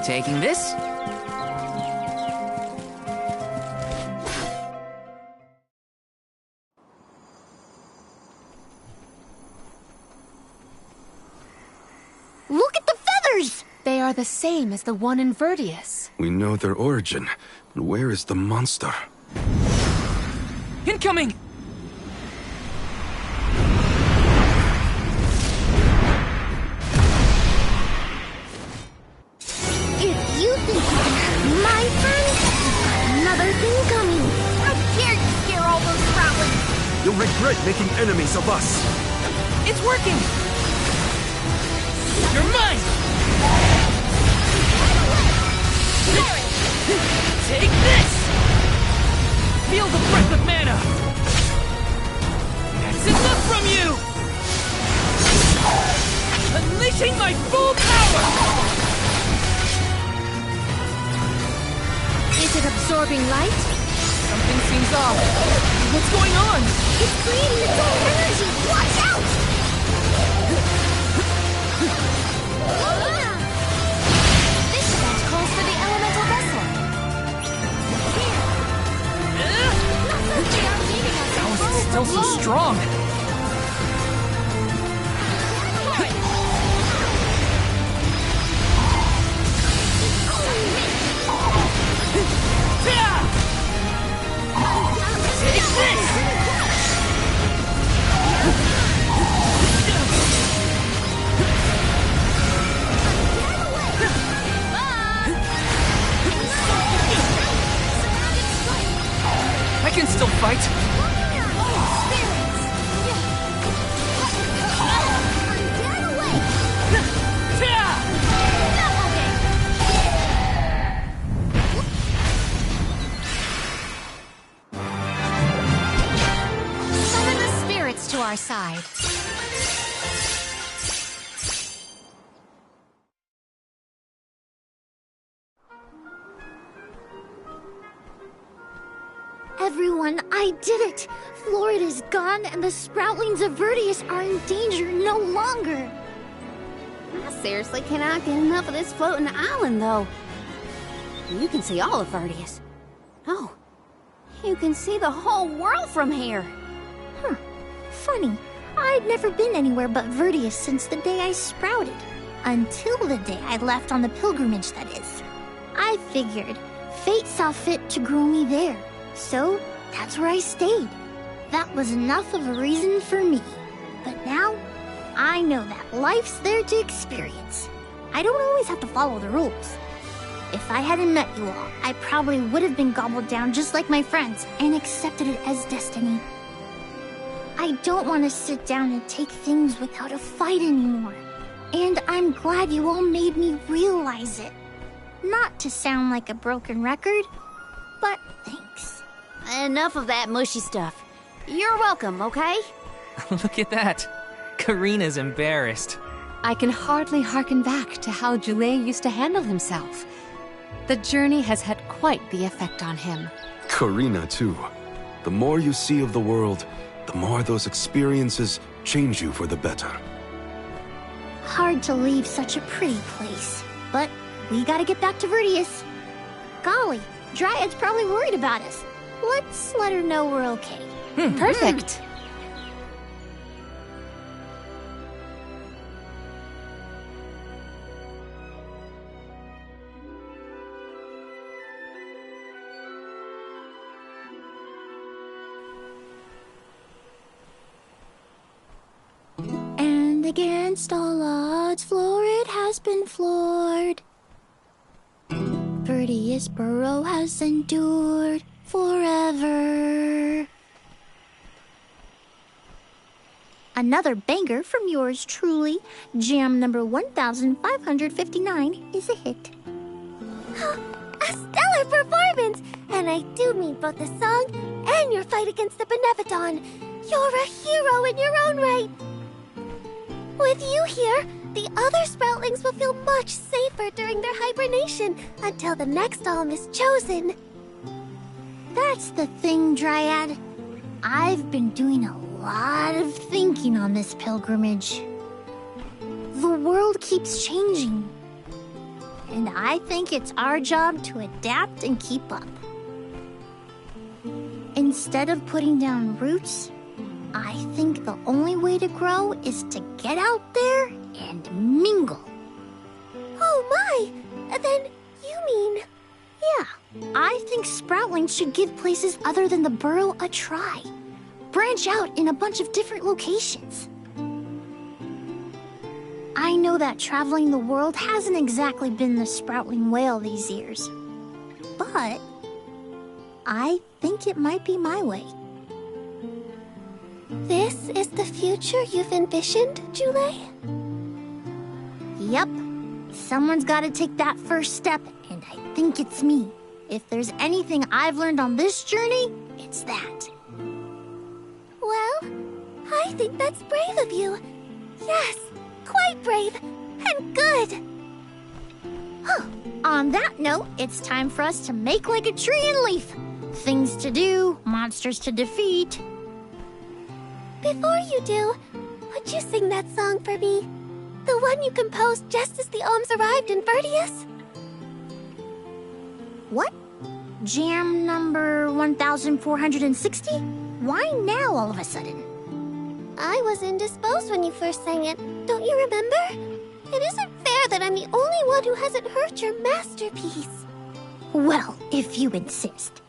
Taking this. Look at the feathers! They are the same as the one in Verdius. We know their origin, but where is the monster? Incoming! If you think you can hurt my friend, you've got another thing coming. How dare you scare all those Sproutling? You'll regret making enemies of us. It's working! You're mine! Take this! Feel the breath of mana! That's enough from you! Unleashing my full power! Is it absorbing light? Something seems off. What's going on? It's creating its own energy! Watch out! This event calls for the elemental vessel. How is it still so strong? Take this! I can still fight. Summon the spirits to our side. Everyone, I did it! Florida's gone, and the Sproutlings of Verdius are in danger no longer. I seriously cannot get enough of this floating island, though. You can see all of Verdius. Oh, you can see the whole world from here. Huh. Funny. I'd never been anywhere but Verdius since the day I sprouted. Until the day I left on the pilgrimage, that is. I figured fate saw fit to grow me there. So, that's where I stayed. That was enough of a reason for me. But now, I know that life's there to experience. I don't always have to follow the rules. If I hadn't met you all, I probably would have been gobbled down just like my friends and accepted it as destiny. I don't want to sit down and take things without a fight anymore. And I'm glad you all made me realize it. Not to sound like a broken record, but thanks. Enough of that mushy stuff. You're welcome, okay? Look at that. Karina's embarrassed. I can hardly hearken back to how Joulet used to handle himself. The journey has had quite the effect on him. Karina, too. The more you see of the world, the more those experiences change you for the better. Hard to leave such a pretty place, but we gotta get back to Verdius. Golly, Dryad's probably worried about us. Let's let her know we're okay. Perfect. And against all odds, Florid has been floored. Verdius Burrow has endured forever. Another banger from yours truly. Jam number 1559 is a hit. A stellar performance! And I do mean both the song and your fight against the Benevodon. You're a hero in your own right. With you here, the other Sproutlings will feel much safer during their hibernation until the next alm is chosen. That's the thing, Dryad. I've been doing a lot of thinking on this pilgrimage. The world keeps changing, and I think it's our job to adapt and keep up. Instead of putting down roots, I think the only way to grow is to get out there and mingle. Oh my! Then you mean... Yeah, I think Sproutlings should give places other than the burrow a try. Branch out in a bunch of different locations. I know that traveling the world hasn't exactly been the Sproutling whale these years, but I think it might be my way. This is the future you've envisioned, Jule? Yep. Someone's got to take that first step, and I think it's me. If there's anything I've learned on this journey, it's that. Well, I think that's brave of you. Yes, quite brave and good. On that note, it's time for us to make like a tree and leaf. Things to do, monsters to defeat. Before you do, would you sing that song for me? The one you composed just as the alms arrived in Vertius? What? Jam number 1460? Why now all of a sudden? I was indisposed when you first sang it. Don't you remember? It isn't fair that I'm the only one who hasn't heard your masterpiece. Well, if you insist.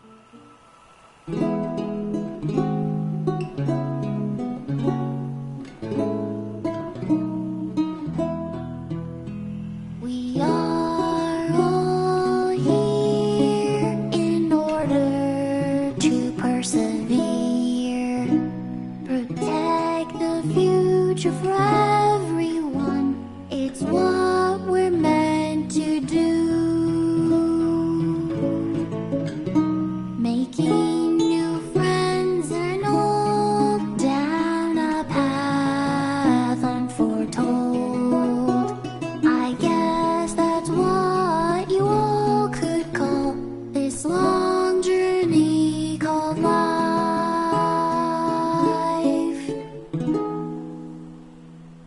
We are all here in order to persevere. Protect the future for everyone. It's what we're meant to do. Making new friends and old down a path unforetold. I guess that's what you all could call this long journey called life.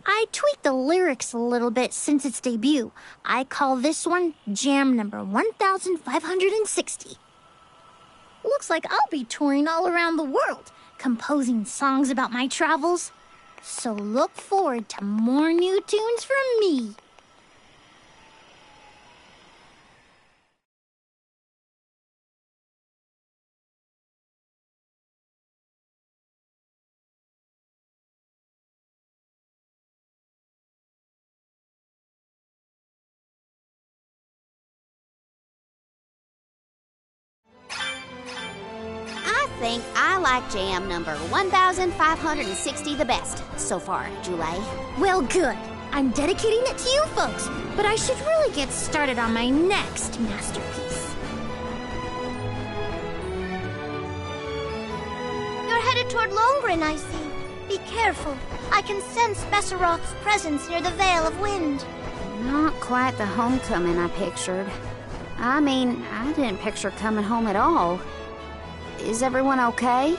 I tweaked the lyrics a little bit since its debut. I call this one Jam number 1560. Looks like I'll be touring all around the world, composing songs about my travels. So look forward to more new tunes from me. I think I like jam number 1560 the best so far, Jule. Well, good. I'm dedicating it to you folks, but I should really get started on my next masterpiece. You're headed toward Longren, I see. Be careful. I can sense Besseroth's presence near the Veil of Wind. Not quite the homecoming I pictured. I mean, I didn't picture coming home at all. Is everyone okay?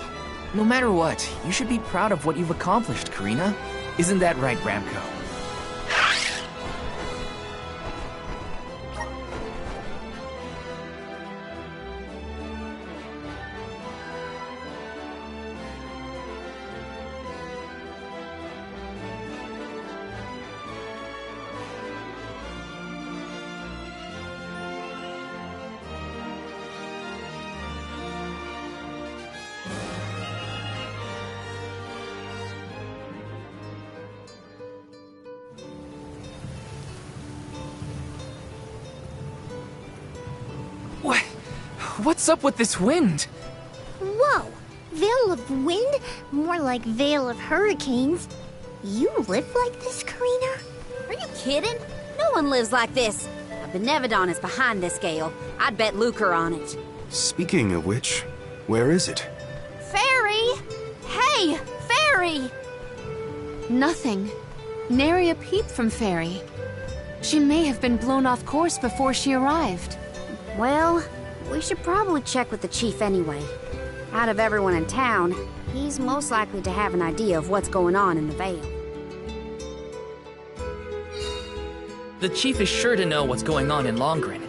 No matter what, you should be proud of what you've accomplished, Karina. Isn't that right, Ramco? What's up with this wind? Whoa! Veil of Wind? More like Veil of Hurricanes. You live like this, Karina? Are you kidding? No one lives like this. A Benevodon is behind this, Gale. I'd bet lucre on it. Speaking of which, where is it? Fairy! Hey, Fairy! Nothing. Nary a peep from Fairy. She may have been blown off course before she arrived. Well, we should probably check with the chief anyway. Out of everyone in town, he's most likely to have an idea of what's going on in the Vale. The chief is sure to know what's going on in Longren.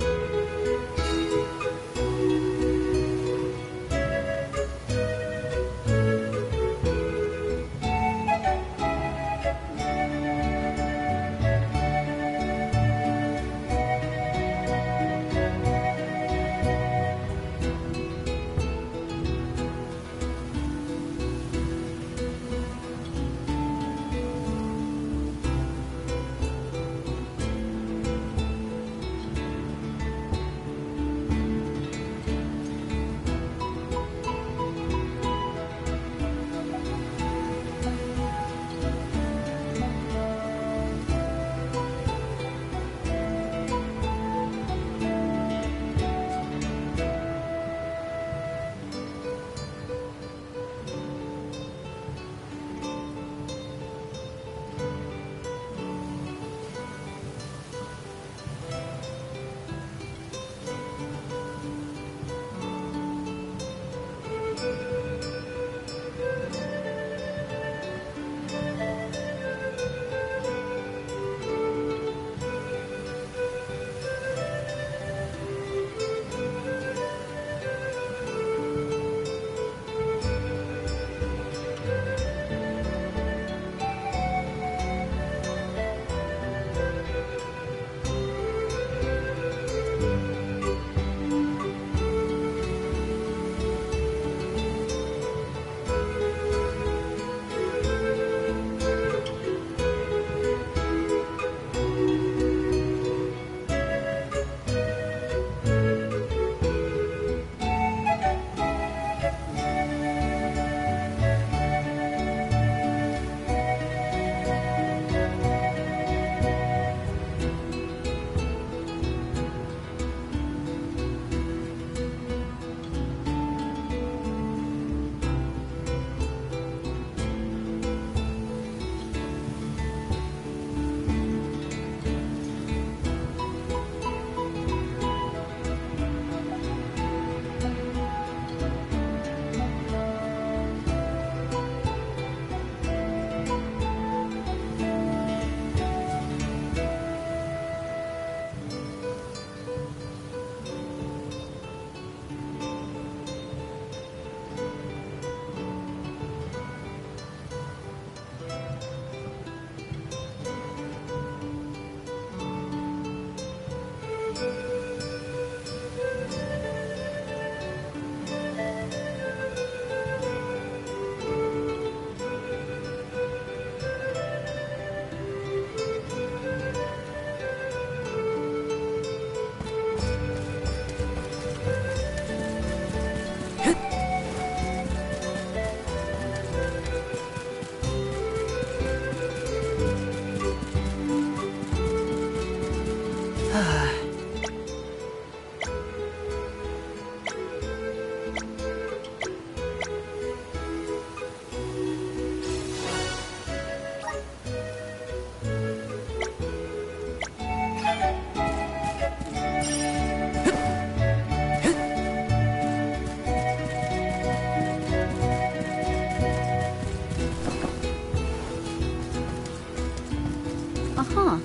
Uh-huh.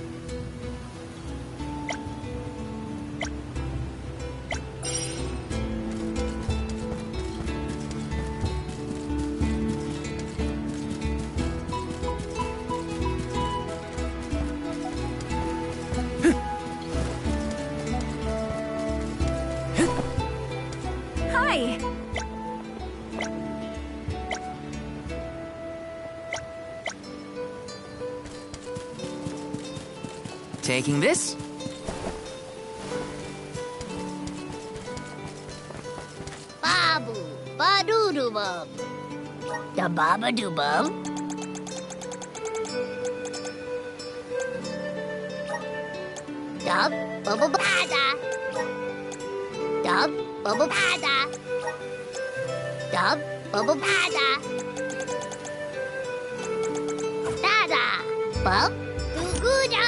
Hi! Taking this? Babu, ba-doo-doo-bum. Da baba-doo-bum. Dub bubble bada. Dub bubble bada. Dub bubble bada. Dada. Bub goo goo da.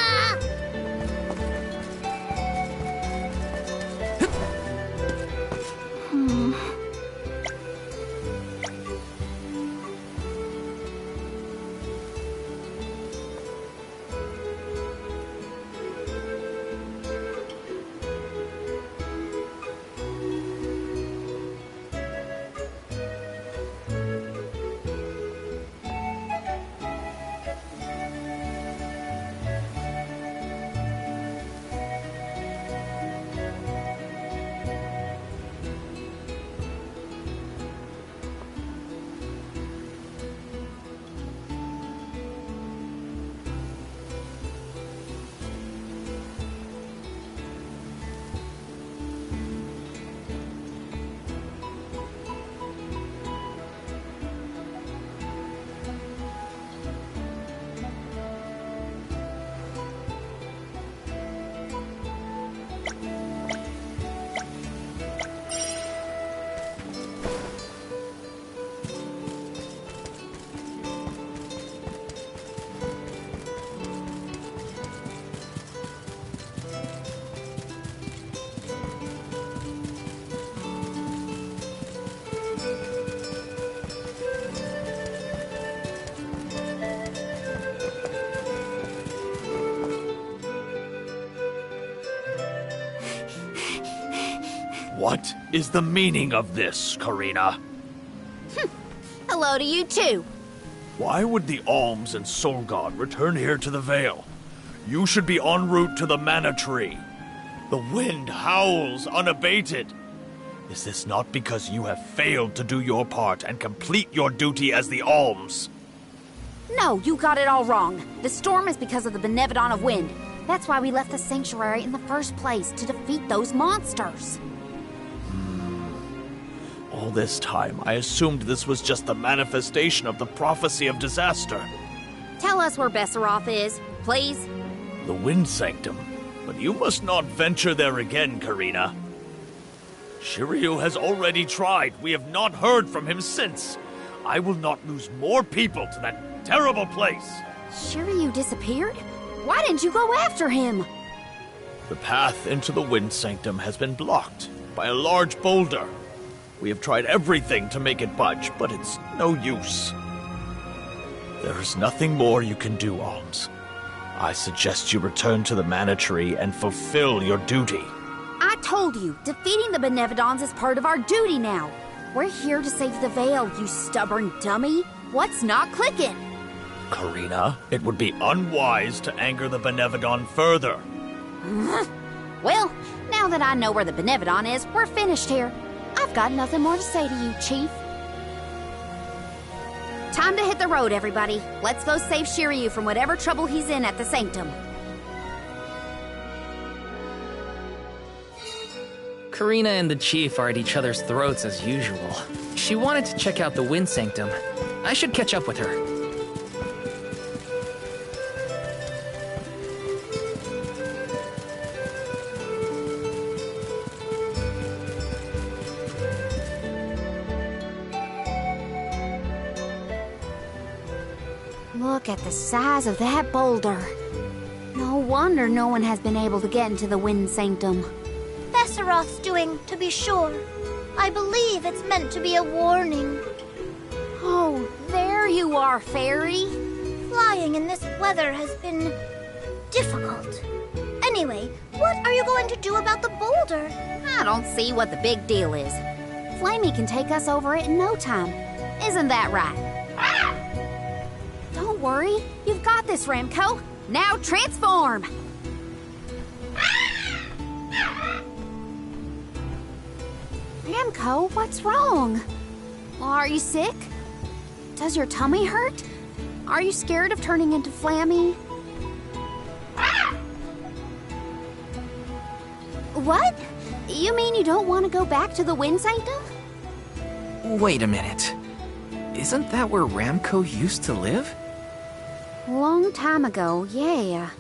What is the meaning of this, Karina? Hello to you too. Why would the Alms and Soul God return here to the Vale? You should be en route to the Mana Tree. The wind howls unabated. Is this not because you have failed to do your part and complete your duty as the Alms? No, you got it all wrong. The storm is because of the Benevodon of Wind. That's why we left the sanctuary in the first place, to defeat those monsters. All this time, I assumed this was just the manifestation of the prophecy of disaster. Tell us where Besseroth is, please. The Wind Sanctum. But you must not venture there again, Karina. Shiryu has already tried. We have not heard from him since. I will not lose more people to that terrible place. Shiryu disappeared? Why didn't you go after him? The path into the Wind Sanctum has been blocked by a large boulder. We have tried everything to make it budge, but it's no use. There is nothing more you can do, Alms. I suggest you return to the Mana Tree and fulfill your duty. I told you, defeating the Benevodons is part of our duty now. We're here to save the Vale, you stubborn dummy. What's not clicking? Karina, it would be unwise to anger the Benevodon further. Well, now that I know where the Benevodon is, we're finished here. I've got nothing more to say to you, Chief. Time to hit the road, everybody. Let's go save Shiryu from whatever trouble he's in at the Sanctum. Karina and the Chief are at each other's throats as usual. She wanted to check out the Wind Sanctum. I should catch up with her. Look at the size of that boulder. No wonder no one has been able to get into the Wind Sanctum. Besseroth's doing, to be sure. I believe it's meant to be a warning. Oh, there you are, Fairy. Flying in this weather has been difficult. Anyway, what are you going to do about the boulder? I don't see what the big deal is. Flamey can take us over it in no time. Isn't that right? Don't worry. You've got this, Ramco. Now transform! Ramco, what's wrong? Are you sick? Does your tummy hurt? Are you scared of turning into Flammy? What? You mean you don't want to go back to the Wind Sanctum? Wait a minute. Isn't that where Ramco used to live? Long time ago, yeah.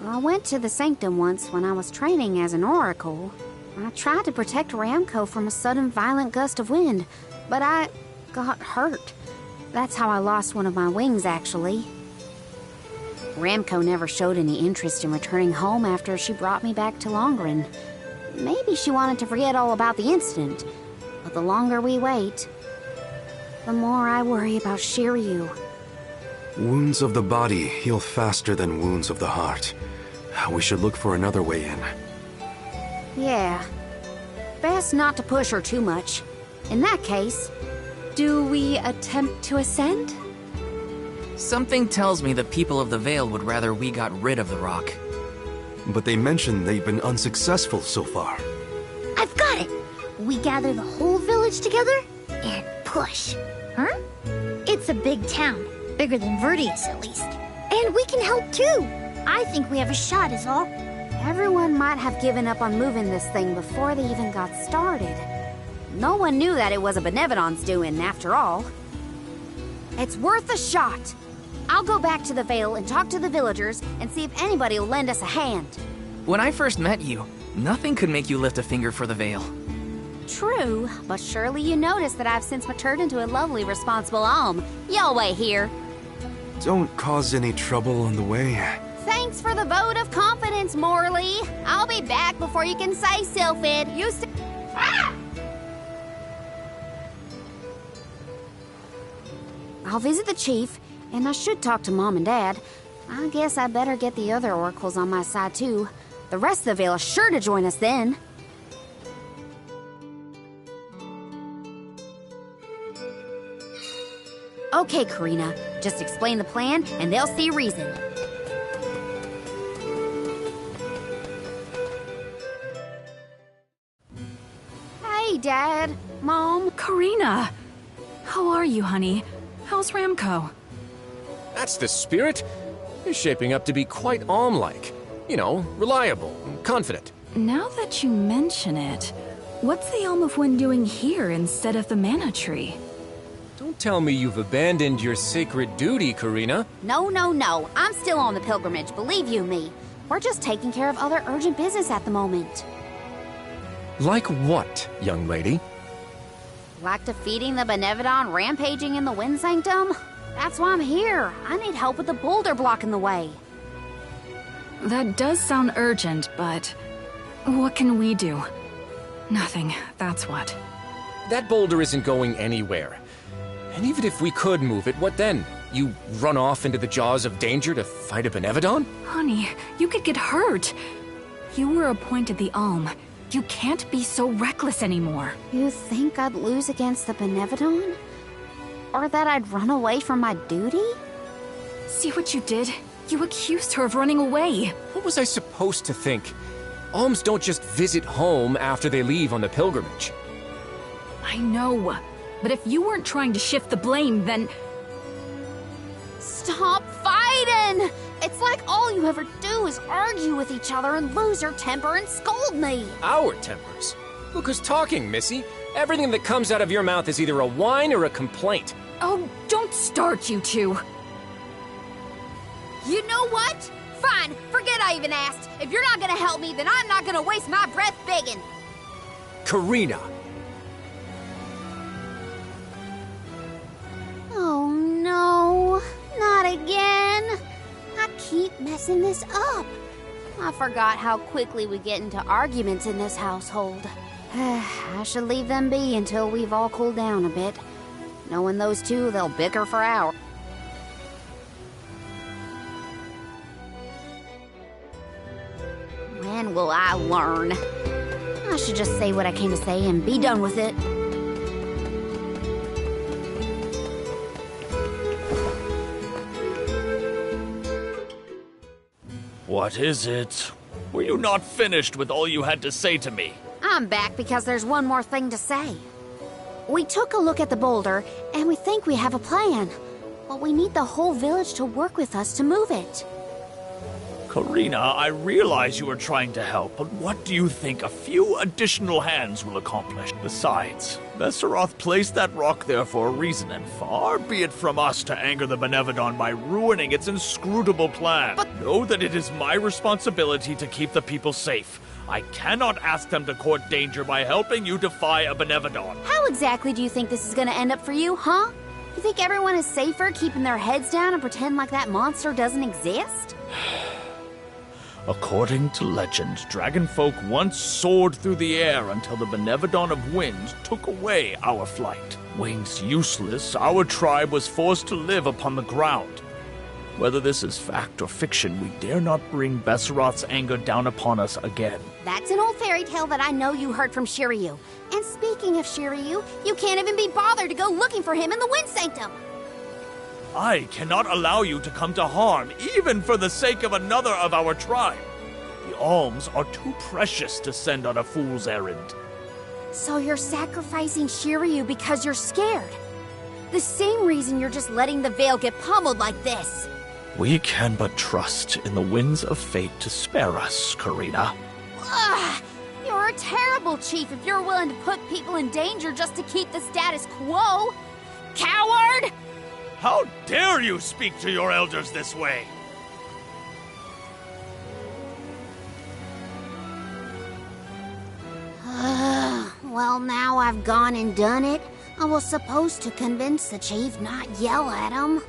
I went to the sanctum once when I was training as an oracle. I tried to protect Ramco from a sudden violent gust of wind, but I got hurt. That's how I lost one of my wings, actually. Ramco never showed any interest in returning home after she brought me back to Longren. Maybe she wanted to forget all about the incident, but the longer we wait, the more I worry about Shiryu. Wounds of the body heal faster than wounds of the heart. We should look for another way in. Yeah. Best not to push her too much. In that case... Do we attempt to ascend? Something tells me the people of the Vale would rather we got rid of the rock. But they mentioned they've been unsuccessful so far. I've got it! We gather the whole village together and push. Huh? It's a big town. Bigger than Verdius, at least. And we can help too! I think we have a shot is all. Everyone might have given up on moving this thing before they even got started. No one knew that it was a Benevodon's doing, after all. It's worth a shot. I'll go back to the Vale and talk to the villagers and see if anybody will lend us a hand. When I first met you, nothing could make you lift a finger for the Vale. True, but surely you noticed that I've since matured into a lovely, responsible alm. Y'all wait here. Don't cause any trouble on the way. Thanks for the vote of confidence, Morley. I'll be back before you can say Sylphid. I'll visit the chief, and I should talk to Mom and Dad. I guess I better get the other oracles on my side, too. The rest of the Vale is sure to join us then. Okay, Karina. Just explain the plan, and they'll see reason. Hey, Dad. Mom. Karina! How are you, honey? How's Ramco? That's the spirit. You're shaping up to be quite Alm-like. You know, reliable and confident. Now that you mention it, what's the Elm of Wind doing here instead of the Mana Tree? Don't tell me you've abandoned your sacred duty, Karina. No. I'm still on the pilgrimage, believe you me. We're just taking care of other urgent business at the moment. Like what, young lady? Like defeating the Benevodon rampaging in the Wind Sanctum? That's why I'm here. I need help with the boulder blocking the way. That does sound urgent, but what can we do? Nothing, that's what. That boulder isn't going anywhere. And even if we could move it, what then? You run off into the jaws of danger to fight a Benevodon? Honey, you could get hurt. You were appointed the Alm. You can't be so reckless anymore. You think I'd lose against the Benevodon? Or that I'd run away from my duty? See what you did? You accused her of running away. What was I supposed to think? Alms don't just visit home after they leave on the pilgrimage. I know. But if you weren't trying to shift the blame, then... Stop fighting! It's like all you ever do is argue with each other and lose your temper and scold me. Our tempers? Look who's talking, Missy. Everything that comes out of your mouth is either a whine or a complaint. Oh, don't start, you two. You know what? Fine, forget I even asked. If you're not gonna help me, then I'm not gonna waste my breath begging. Karina! Oh no, not again. I keep messing this up. I forgot how quickly we get into arguments in this household. I should leave them be until we've all cooled down a bit. Knowing those two, they'll bicker for hours. When will I learn? I should just say what I came to say and be done with it. What is it? Were you not finished with all you had to say to me? I'm back because there's one more thing to say. We took a look at the boulder, and we think we have a plan. But we need the whole village to work with us to move it. Karina, I realize you are trying to help, but what do you think a few additional hands will accomplish? Besides, Vesseroth placed that rock there for a reason, and far be it from us to anger the Benevodon by ruining its inscrutable plan. But know that it is my responsibility to keep the people safe. I cannot ask them to court danger by helping you defy a Benevodon. How exactly do you think this is gonna end up for you, huh? You think everyone is safer keeping their heads down and pretend like that monster doesn't exist? According to legend, dragonfolk once soared through the air until the Benevodon of Wind took away our flight. Wings useless, our tribe was forced to live upon the ground. Whether this is fact or fiction, we dare not bring Besseroth's anger down upon us again. That's an old fairy tale that I know you heard from Shiryu. And speaking of Shiryu, you can't even be bothered to go looking for him in the Wind Sanctum. I cannot allow you to come to harm, even for the sake of another of our tribe. The alms are too precious to send on a fool's errand. So you're sacrificing Shiryu because you're scared? The same reason you're just letting the Veil get pummeled like this. We can but trust in the winds of fate to spare us, Karina. Ugh! You're a terrible chief if you're willing to put people in danger just to keep the status quo. Coward! How dare you speak to your elders this way? Well, now I've gone and done it. I was supposed to convince the chief, not yell at him.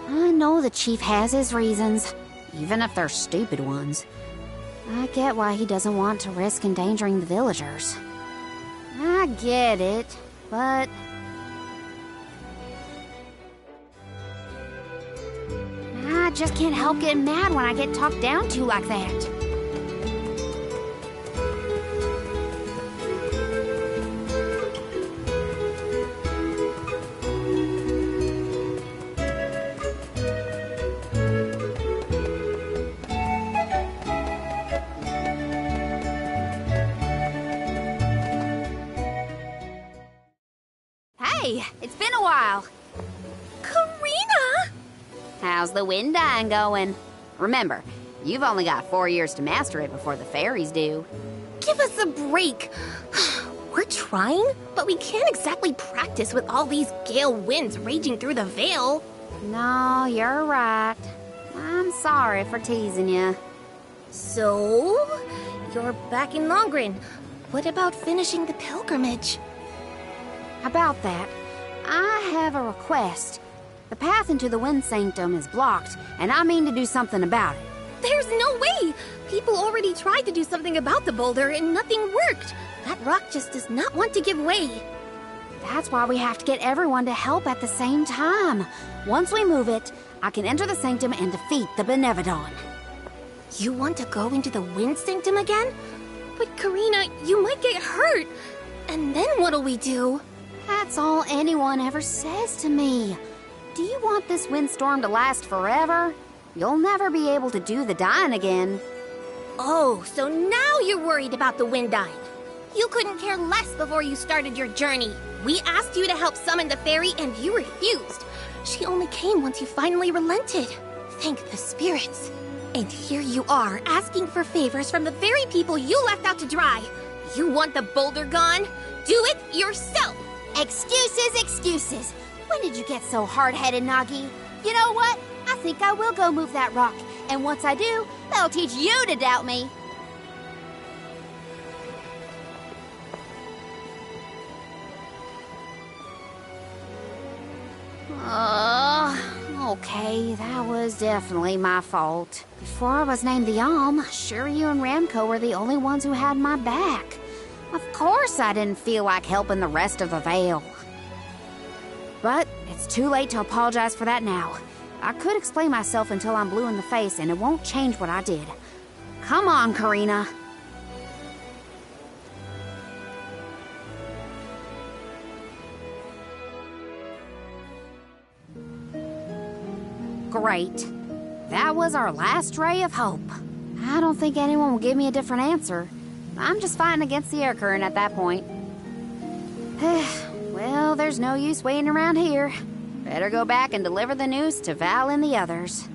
I know the chief has his reasons, even if they're stupid ones. I get why he doesn't want to risk endangering the villagers. I get it, but... I just can't help getting mad when I get talked down to like that. Hey, it's been a while. Karina! How's the wind dying going? Remember, you've only got 4 years to master it before the fairies do. Give us a break. We're trying, but we can't exactly practice with all these gale winds raging through the Veil. No, you're right. I'm sorry for teasing you. So, you're back in Longren. What about finishing the pilgrimage? About that, I have a request. The path into the Wind Sanctum is blocked, and I mean to do something about it. There's no way! People already tried to do something about the boulder and nothing worked. That rock just does not want to give way. That's why we have to get everyone to help at the same time. Once we move it, I can enter the sanctum and defeat the Benevodon. You want to go into the Wind Sanctum again? But Karina, you might get hurt. And then what'll we do? That's all anyone ever says to me. Do you want this windstorm to last forever? You'll never be able to do the dying again. Oh, so now you're worried about the wind dying. You couldn't care less before you started your journey. We asked you to help summon the fairy and you refused. She only came once you finally relented. Thank the spirits. And here you are, asking for favors from the very people you left out to dry. You want the boulder gone? Do it yourself! Excuses, excuses. When did you get so hard-headed, Nagi? You know what? I think I will go move that rock. And once I do, that'll teach you to doubt me. Okay, that was definitely my fault. Before I was named the Alm, Shiryu and Ramco were the only ones who had my back. Of course I didn't feel like helping the rest of the Veil. But it's too late to apologize for that now. I could explain myself until I'm blue in the face, and it won't change what I did. Come on, Karina. Great. That was our last ray of hope. I don't think anyone will give me a different answer. I'm just fighting against the air current at that point. Well, there's no use waiting around here. Better go back and deliver the news to Val and the others.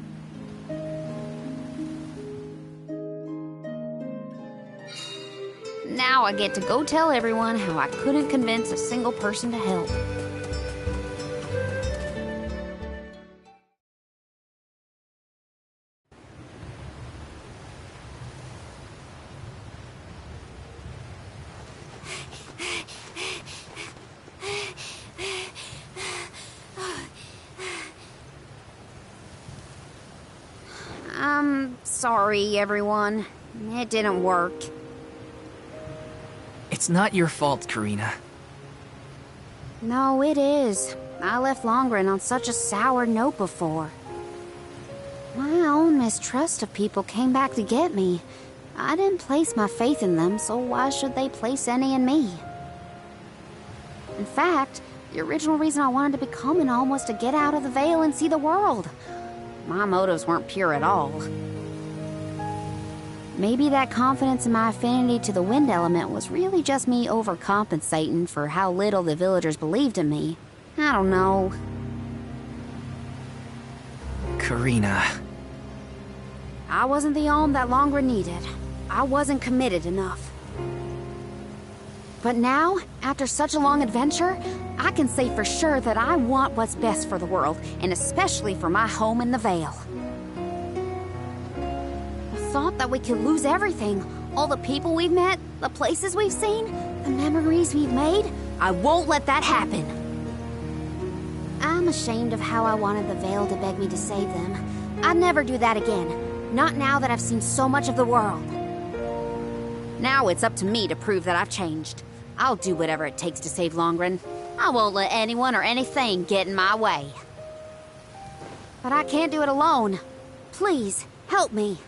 Now I get to go tell everyone how I couldn't convince a single person to help. I'm sorry, everyone. It didn't work. It's not your fault, Karina. No, it is. I left Longren on such a sour note before. My own mistrust of people came back to get me. I didn't place my faith in them, so why should they place any in me? In fact, the original reason I wanted to become an alm was to get out of the Veil and see the world. My motives weren't pure at all. Maybe that confidence in my affinity to the wind element was really just me overcompensating for how little the villagers believed in me. I don't know. Karina. I wasn't the alm that Longren needed. I wasn't committed enough. But now, after such a long adventure, I can say for sure that I want what's best for the world, and especially for my home in the Vale. The thought that we could lose everything, all the people we've met, the places we've seen, the memories we've made, I won't let that happen. I'm ashamed of how I wanted the Vale to beg me to save them. I'd never do that again, not now that I've seen so much of the world. Now it's up to me to prove that I've changed. I'll do whatever it takes to save Longren. I won't let anyone or anything get in my way. But I can't do it alone. Please, help me.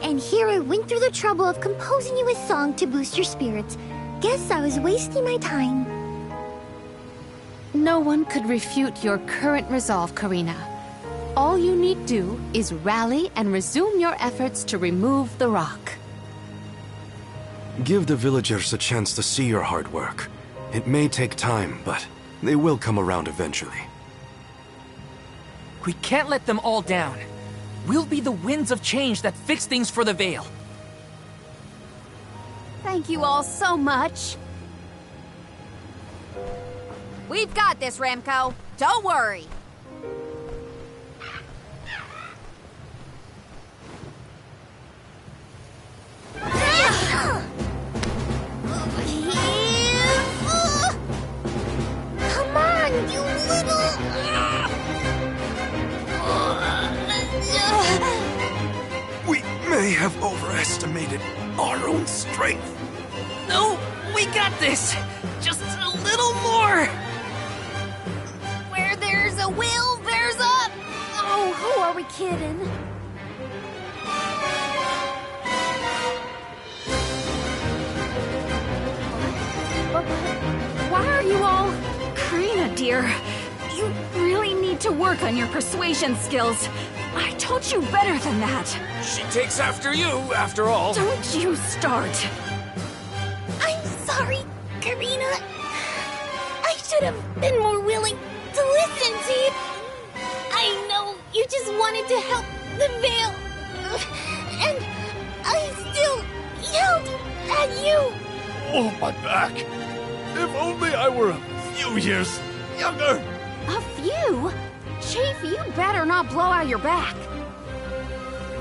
And here I went through the trouble of composing you a song to boost your spirits. Guess I was wasting my time. No one could refute your current resolve, Karina. All you need do is rally and resume your efforts to remove the rock. Give the villagers a chance to see your hard work. It may take time, but they will come around eventually. We can't let them all down. We'll be the winds of change that fix things for the Vale. Thank you all so much. We've got this, Remco. Don't worry. Come on, you little... We may have overestimated our own strength. No, we got this! Just a little more! Where there's a will, there's a... Oh, who are we kidding? Why are you all... Karina, dear, you really need to work on your persuasion skills. I taught you better than that. She takes after you, after all. Don't you start. I'm sorry, Karina. I should have been more willing to listen to you. I know you just wanted to help the Vale. And I still yelled at you. Oh, my back. If only I were a few years younger. A few? Chief, you better not blow out your back.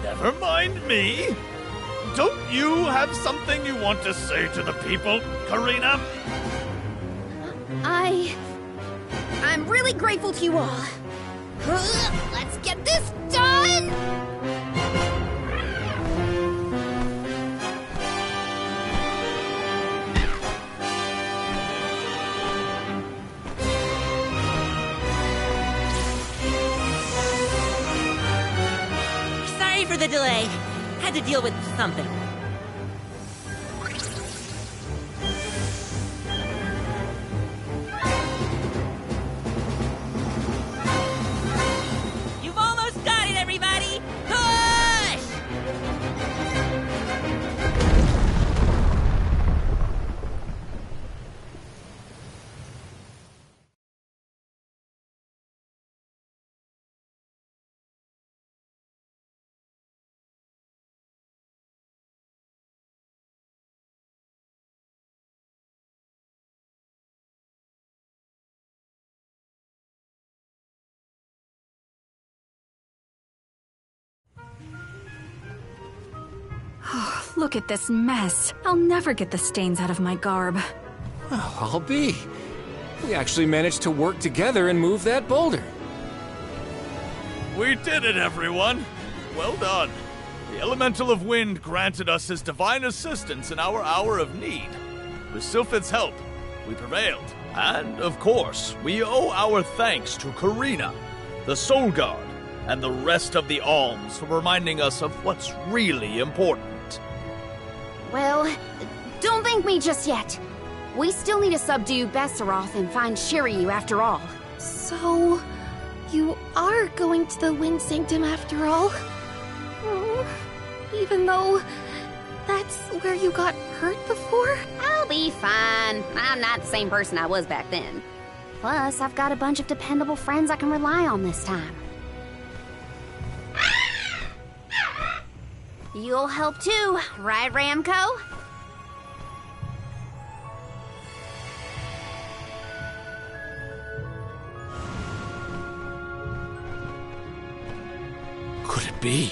Never mind me. Don't you have something you want to say to the people, Karina? I'm really grateful to you all. Let's get this done! Sorry for the delay. Had to deal with something. Oh, look at this mess. I'll never get the stains out of my garb. Well, I'll be. We actually managed to work together and move that boulder. We did it, everyone! Well done. The Elemental of Wind granted us his divine assistance in our hour of need. With Sylphid's help, we prevailed. And, of course, we owe our thanks to Karina, the Soul Guard, and the rest of the Alms for reminding us of what's really important. Well, don't thank me just yet. We still need to subdue Besseroth and find Shiryu after all. So, you are going to the Wind Sanctum after all? Oh, even though that's where you got hurt before? I'll be fine. I'm not the same person I was back then. Plus, I've got a bunch of dependable friends I can rely on this time. You'll help too, right, Ramco? Could it be?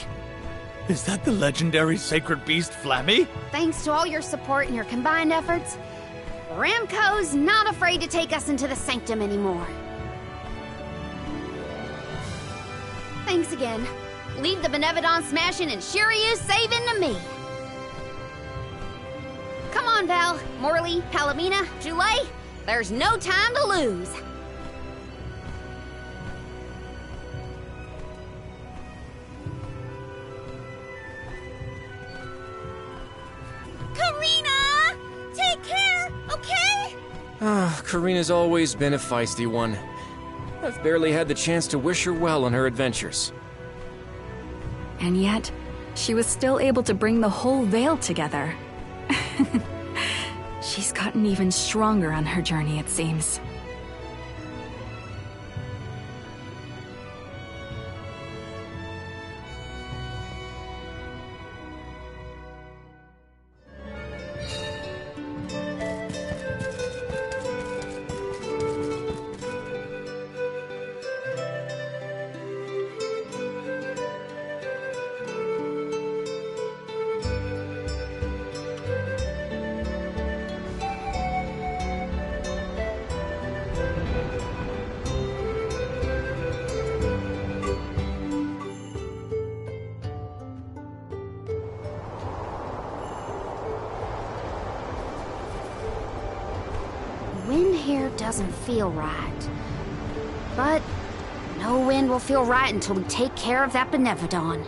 Is that the legendary sacred beast Flammy? Thanks to all your support and your combined efforts, Ramco's not afraid to take us into the Sanctum anymore. Thanks again. Leave the Benevodon smashing and Shiryu saving to me. Come on, Val, Morley, Palomina, Julie. There's no time to lose. Karina! Take care, okay? Karina's always been a feisty one. I've barely had the chance to wish her well on her adventures. And yet, she was still able to bring the whole Vale together. She's gotten even stronger on her journey, it seems. Wind here doesn't feel right. But no wind will feel right until we take care of that Benevodon.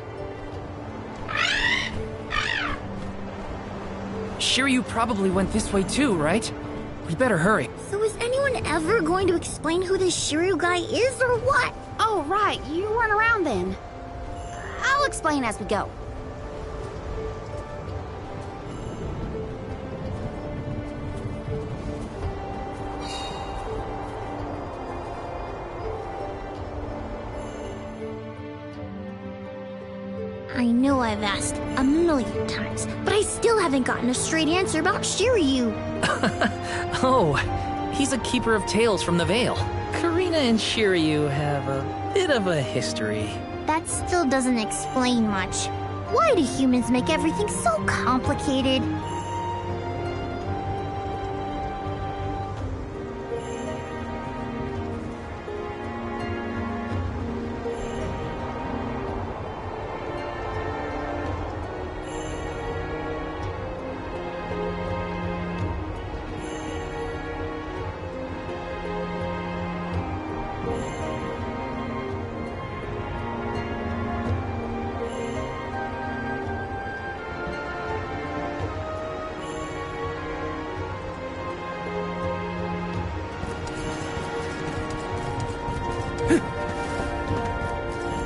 Shiryu probably went this way too, right? We better hurry. So is anyone ever going to explain who this Shiryu guy is or what? Oh, right, you weren't around then. I'll explain as we go. I know I've asked a million times, but I still haven't gotten a straight answer about Shiryu. Oh, he's a keeper of tales from the Vale. Karina and Shiryu have a bit of a history. That still doesn't explain much. Why do humans make everything so complicated?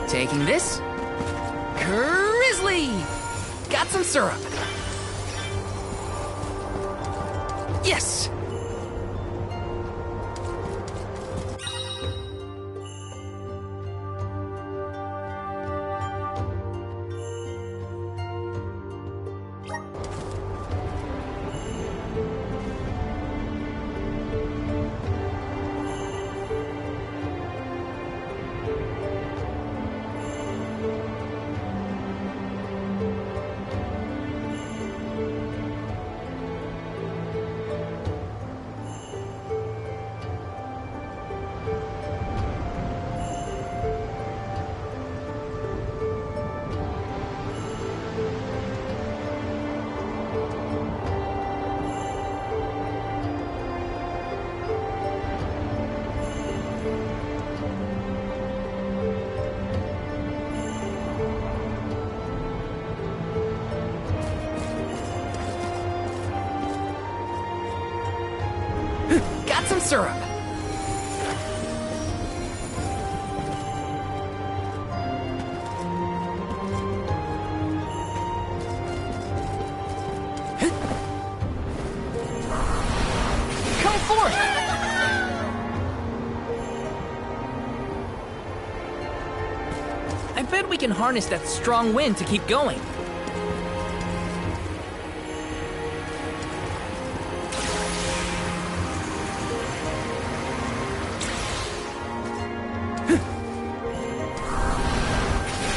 Taking this. Grizzly! Got some syrup. Yes! got some syrup. Come forth! I bet we can harness that strong wind to keep going.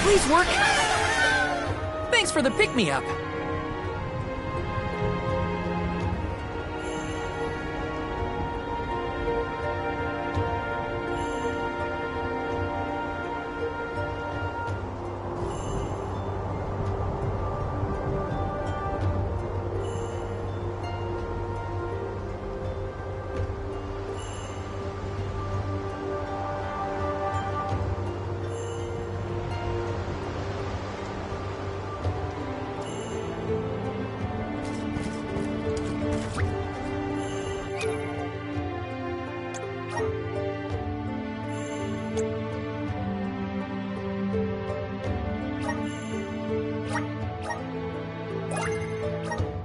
Please work. Thanks for the pick-me-up.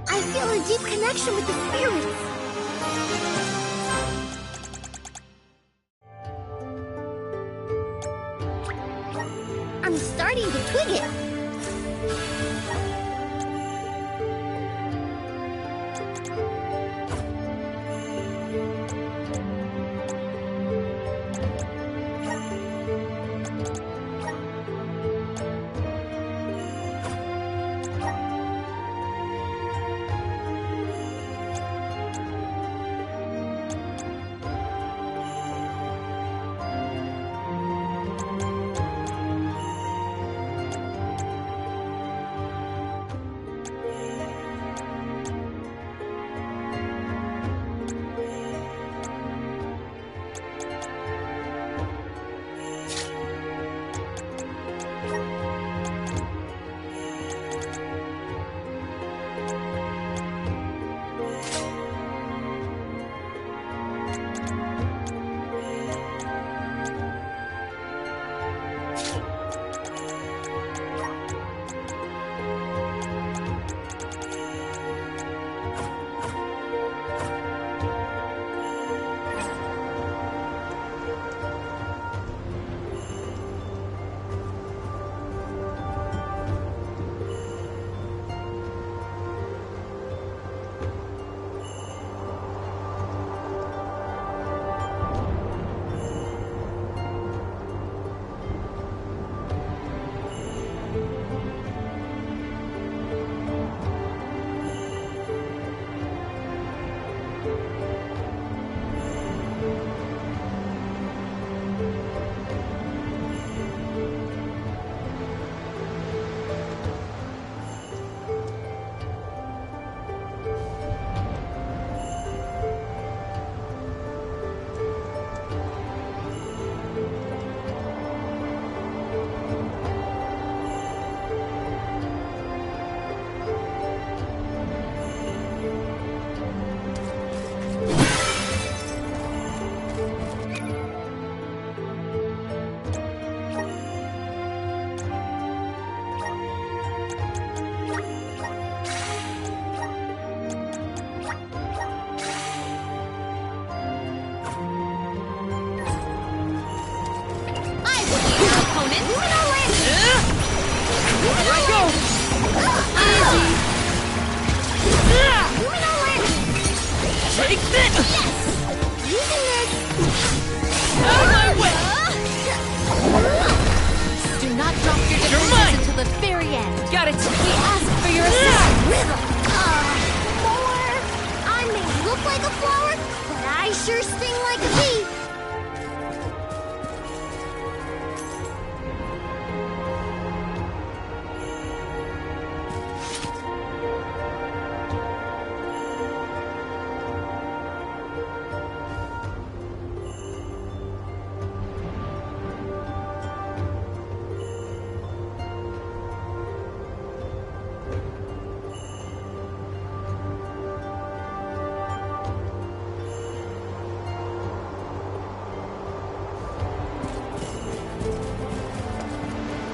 I feel a deep connection with the spirits. I'm starting to twig it. Take this! Yes! Using this! Out of my way! Do not drop your You're defenses mine! until the very end. Got it! We ask for your assistance. Rhythm! I may look like a flower, but I sure sting like a bee!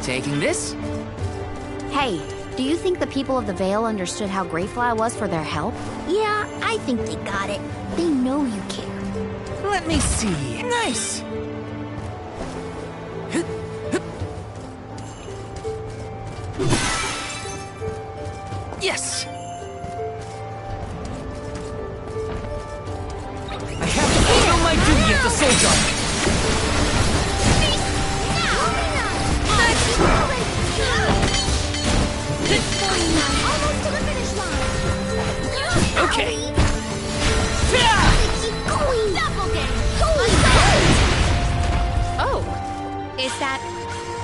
Taking this? Hey, do you think the people of the Vale understood how grateful I was for their help? Yeah, I think they got it. They know you care. Let me see. Nice! Yes! I have to fulfill my duty as the soldier! Almost to the finish line. Okay. Keep going. Oh, is that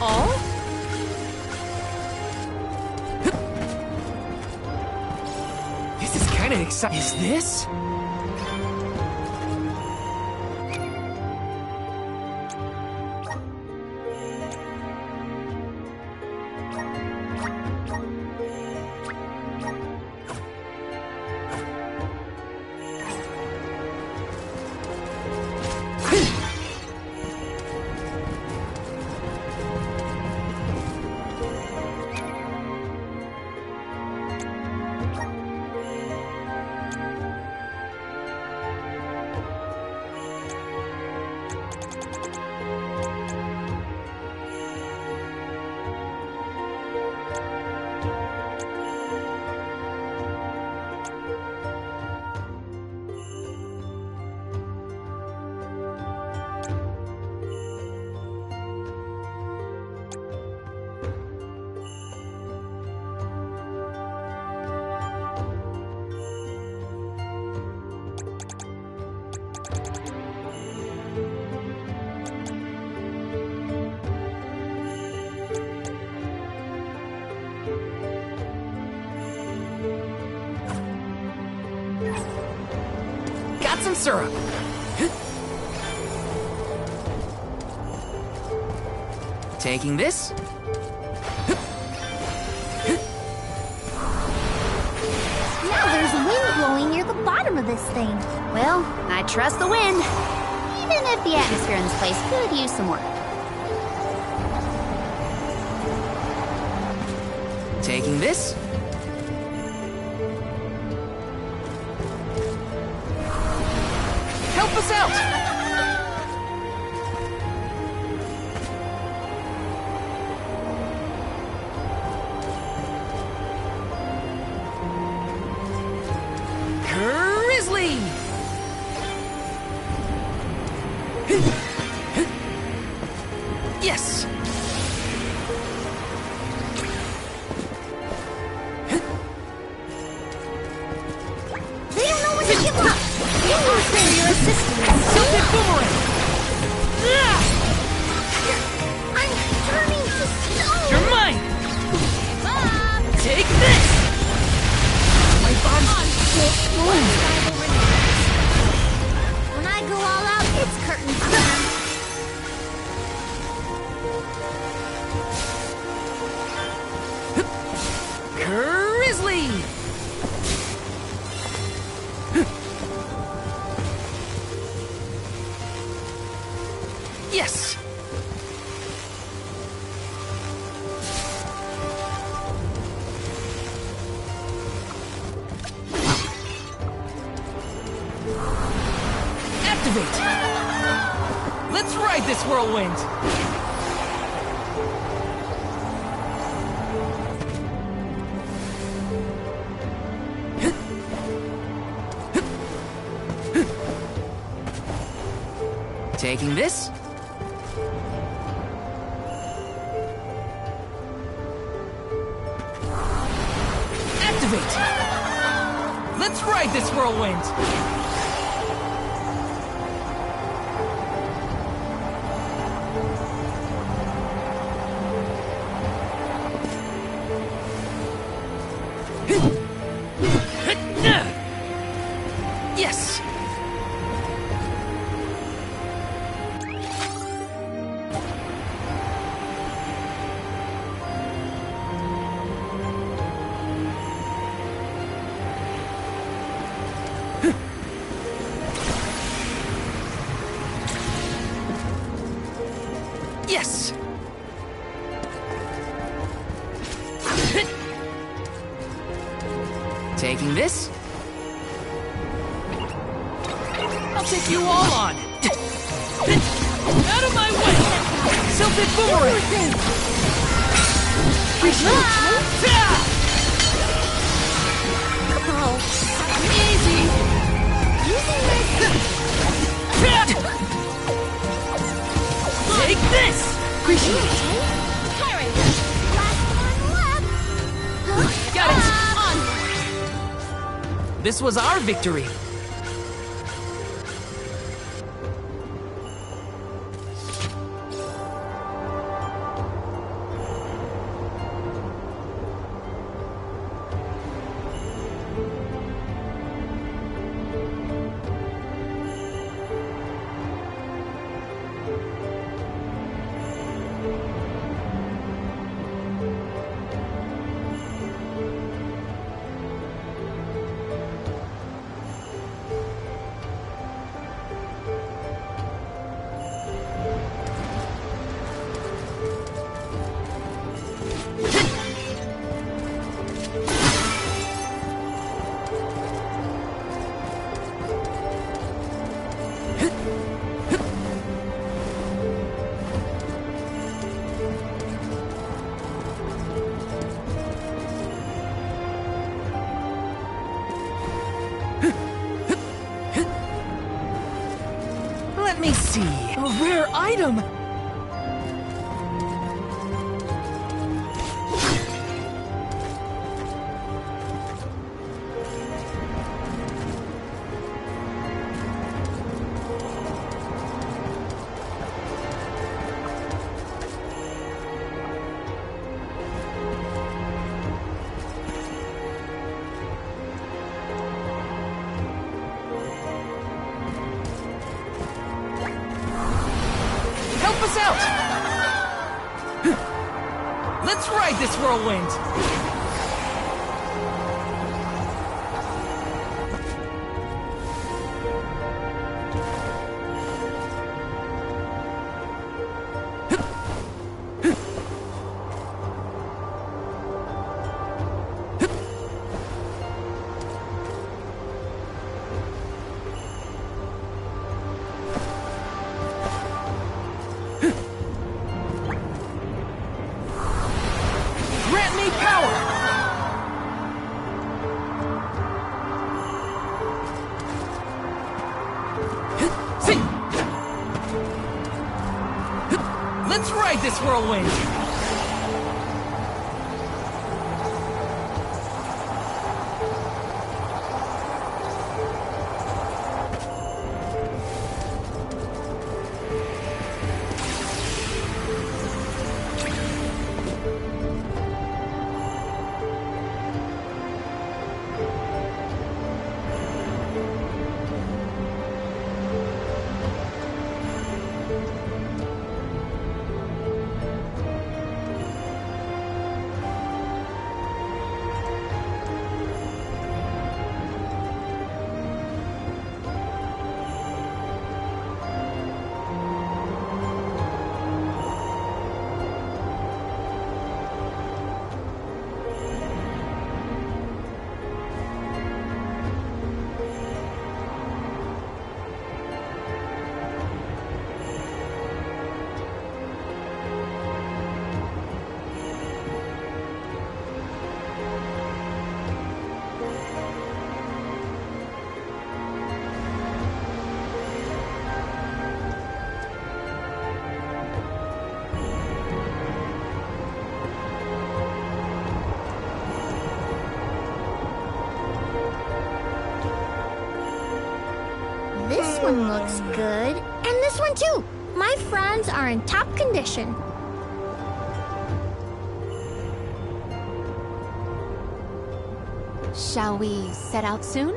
all? This is kind of exciting. Is this? Got some syrup. Taking this. Now there's wind blowing near the bottom of this thing. Well, I trust the wind. Even if the atmosphere in this place could use some work. Taking this. Help us out! Grizzly! Yes! They don't know when to give up. You will send your assistance. Tilted boomerang! I'm turning to stone. You're mine! Take this! My bomb's When I go all out, it's curtain time. Grizzly! Yes! Activate! Let's ride this whirlwind! Taking this. Activate! Let's ride this whirlwind! Yes! Taking this. I'll take you all on. Out of my way! Self-hit boomerang! Easy! Take this! Appreciate it. Got it! This was our victory. Let me see. A rare item! Help us out! Let's ride this whirlwind! Grant me power! See! Let's ride this whirlwind! This one looks good. And this one too. My fronds are in top condition. Shall we set out soon?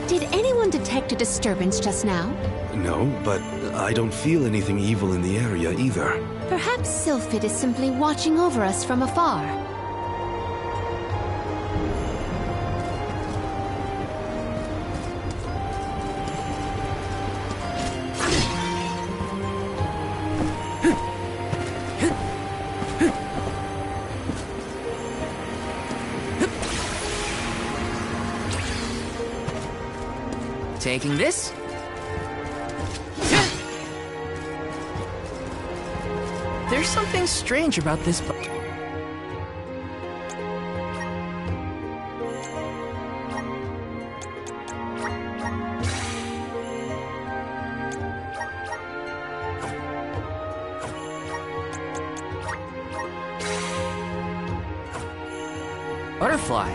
Did anyone detect a disturbance just now? No, but I don't feel anything evil in the area either. Perhaps Sylphid is simply watching over us from afar. Taking this? There's something strange about this. Butterfly.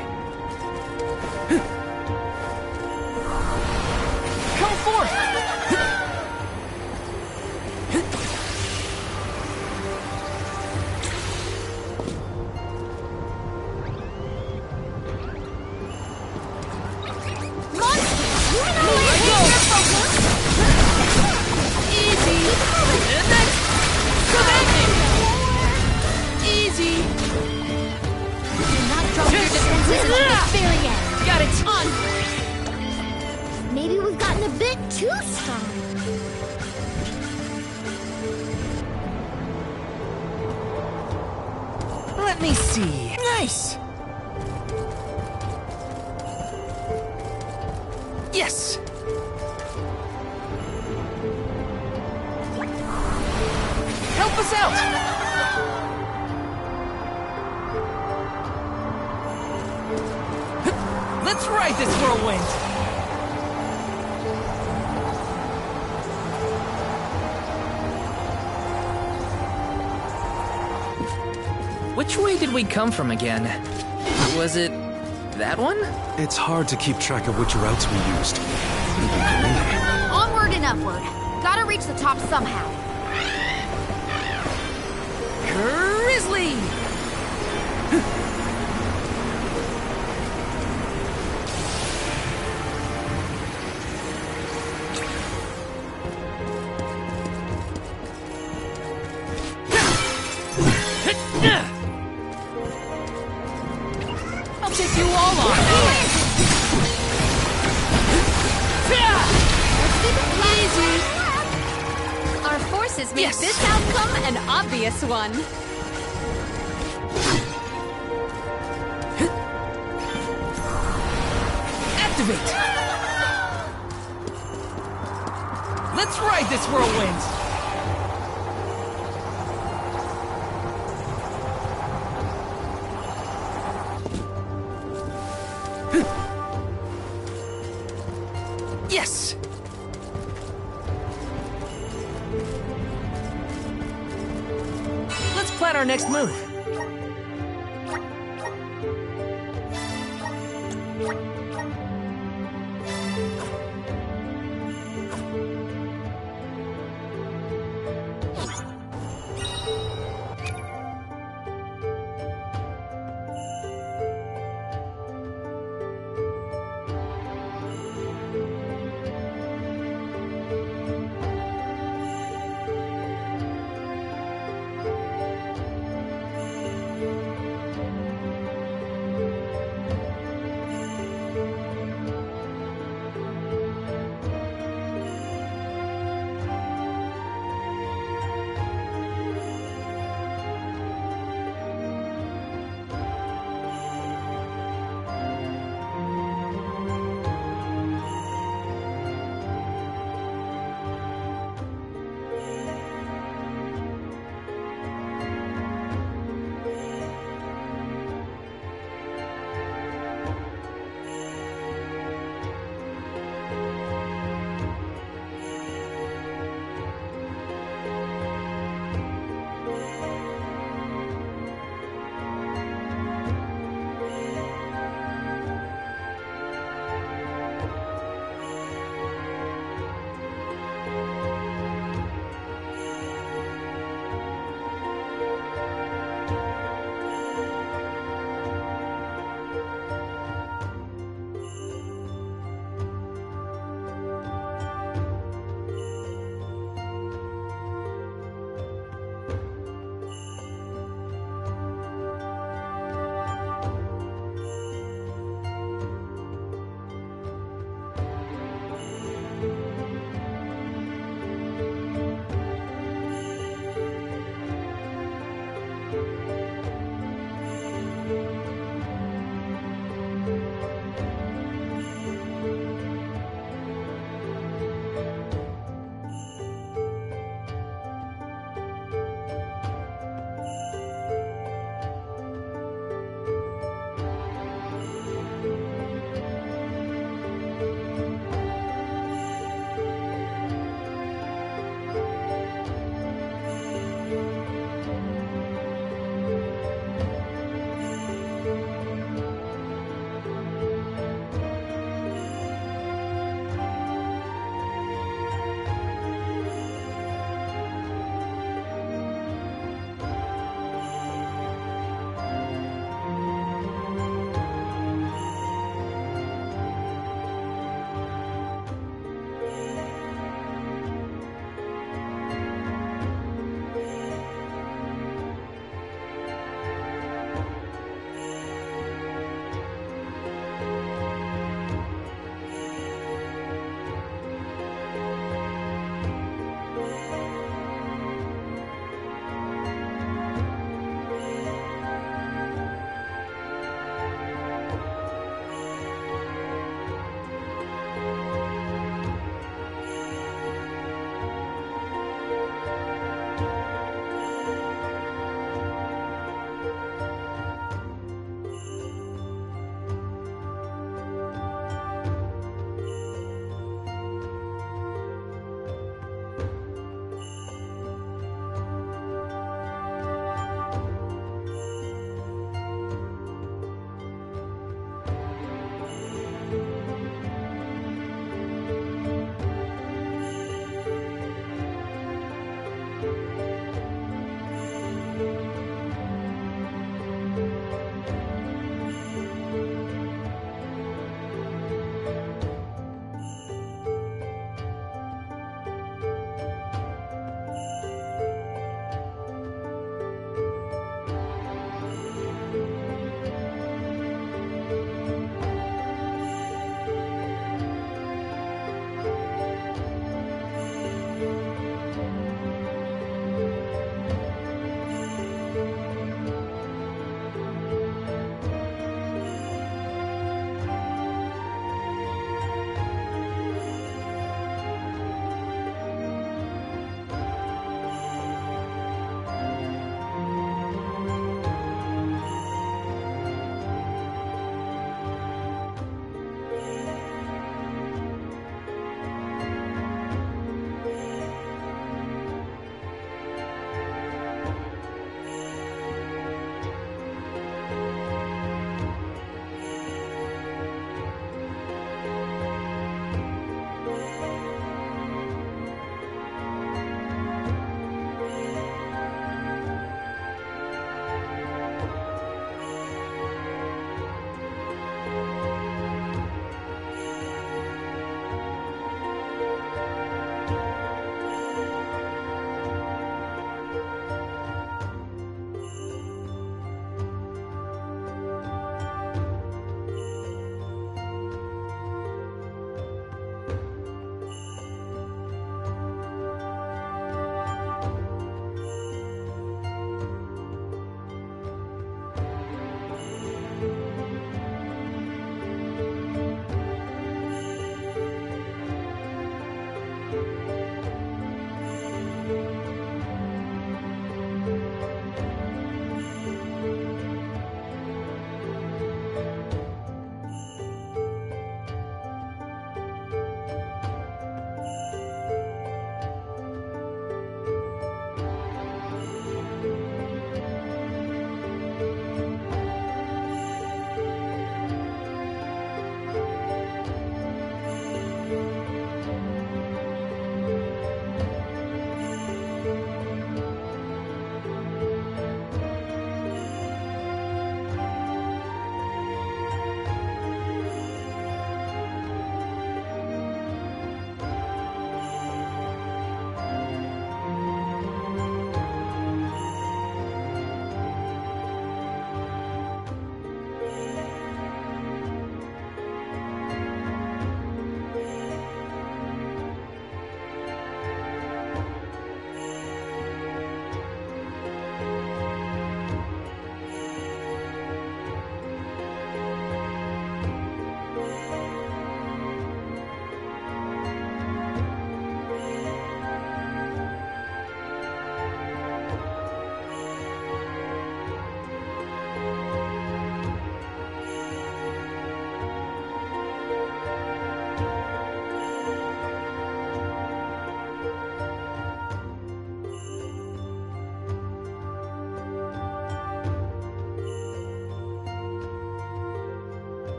Come forth! Maybe we've gotten a bit too strong. Let me see. Nice! Yes! Help us out! Let's ride this whirlwind! Which way did we come from again? Was it that one? It's hard to keep track of which routes we used. Even for me. Onward and upward. Gotta reach the top somehow. Grizzly! I'll take you all on. Easy! Our forces make this outcome an obvious one. Activate! Let's ride this whirlwind! Yes! Let's plan our next move.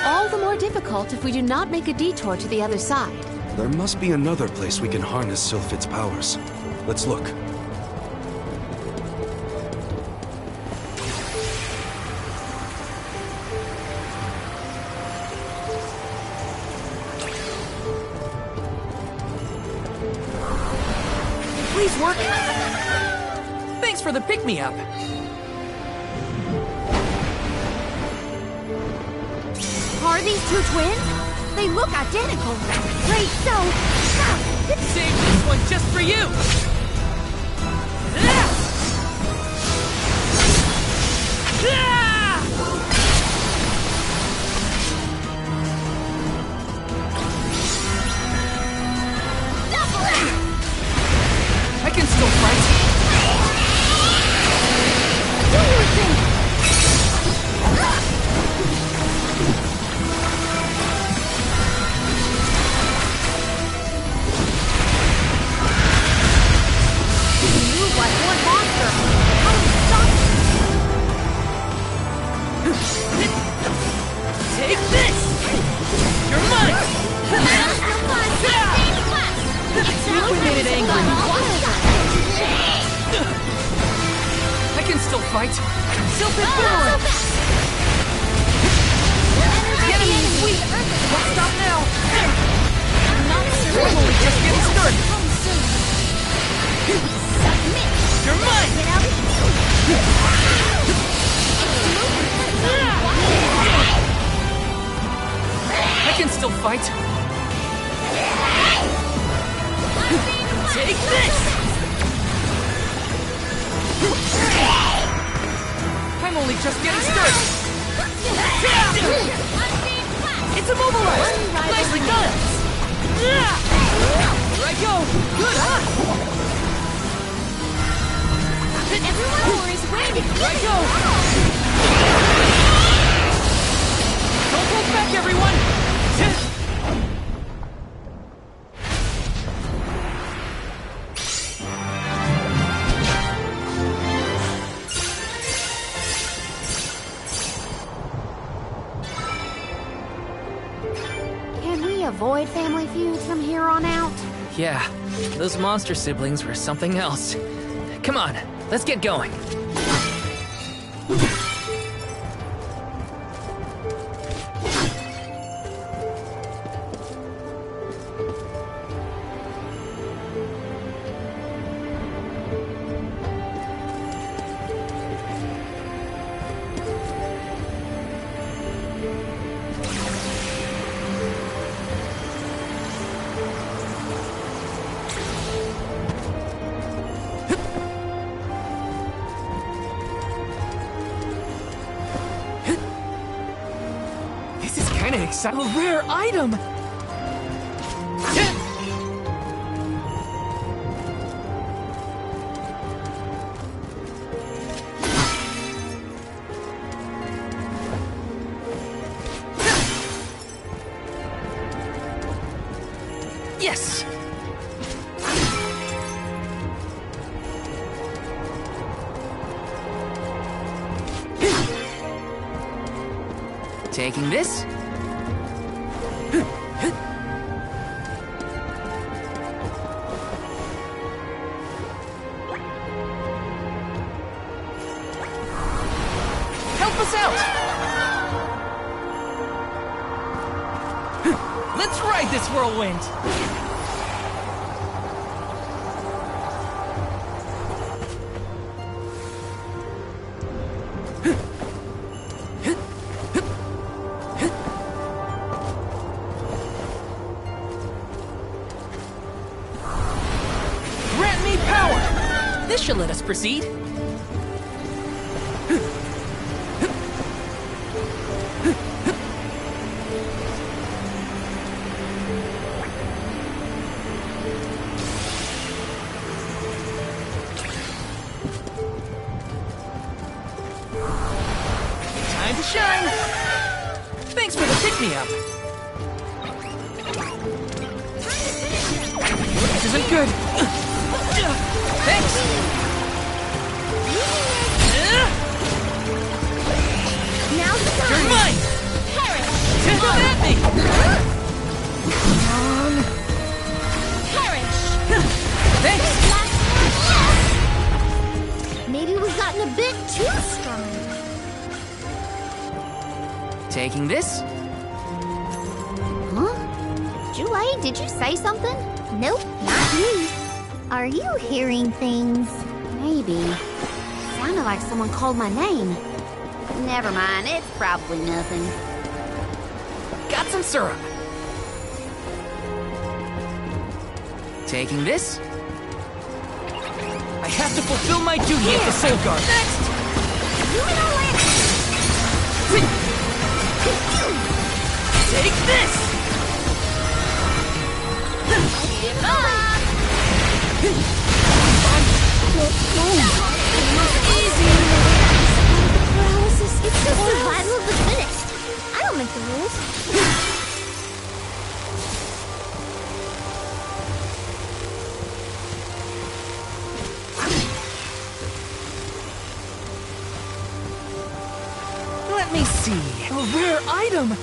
all the more difficult if we do not make a detour to the other side. There must be another place we can harness Sylphid's powers. Let's look. Please work. Thanks for the pick-me-up. Are these two twins? They look identical. Great, so... Save this one just for you! I can still fight. Do your thing! Move like one monster. How do we stop it? Take this! You're mine! Liquidated anger. I can still fight. Sylphid forward! The enemy is weak! Don't stop now! We're only just getting started! You're mine! I can still fight. Take this! I'm only just getting started. It's immobilized! Nicely done! Here I go! Good, huh? Everyone is waiting. Here I go! Don't hold back, everyone! Can we avoid family feuds from here on out? Yeah, those monster siblings were something else. Come on, let's get going. A rare item! Yes! Taking this. Help us out! Let's ride this whirlwind! Grant me power! This should let us proceed. Time to shine! Thanks for the pick-me-up. This isn't good. Thanks! Now's the time! You're mine! Perish! bit too strong. Taking this? Huh? Jule, did you say something? Nope, not me. Are you hearing things? Maybe. Sounded like someone called my name. Never mind, it's probably nothing. Got some syrup. Taking this? I have to fulfill my duty as the Soul Guard. Next! Take this! Paralysis, it's just survival of the fittest. I don't make the rules. Let me see. A rare item!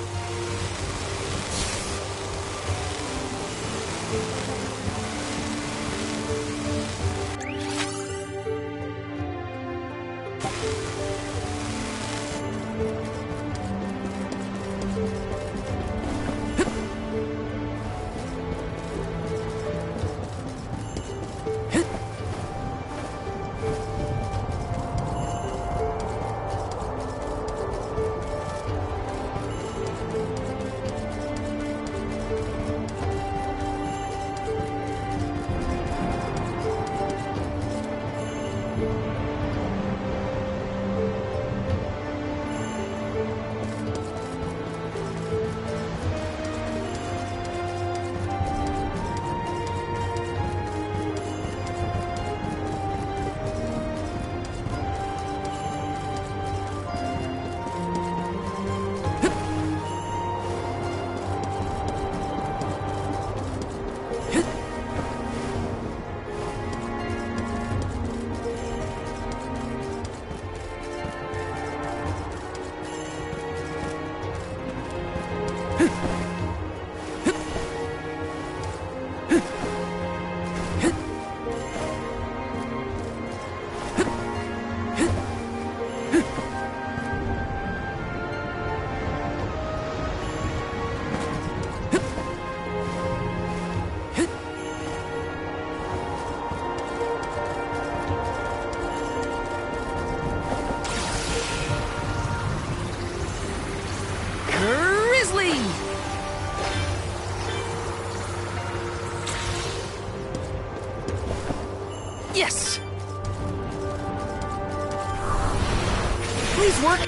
Yes! Please work!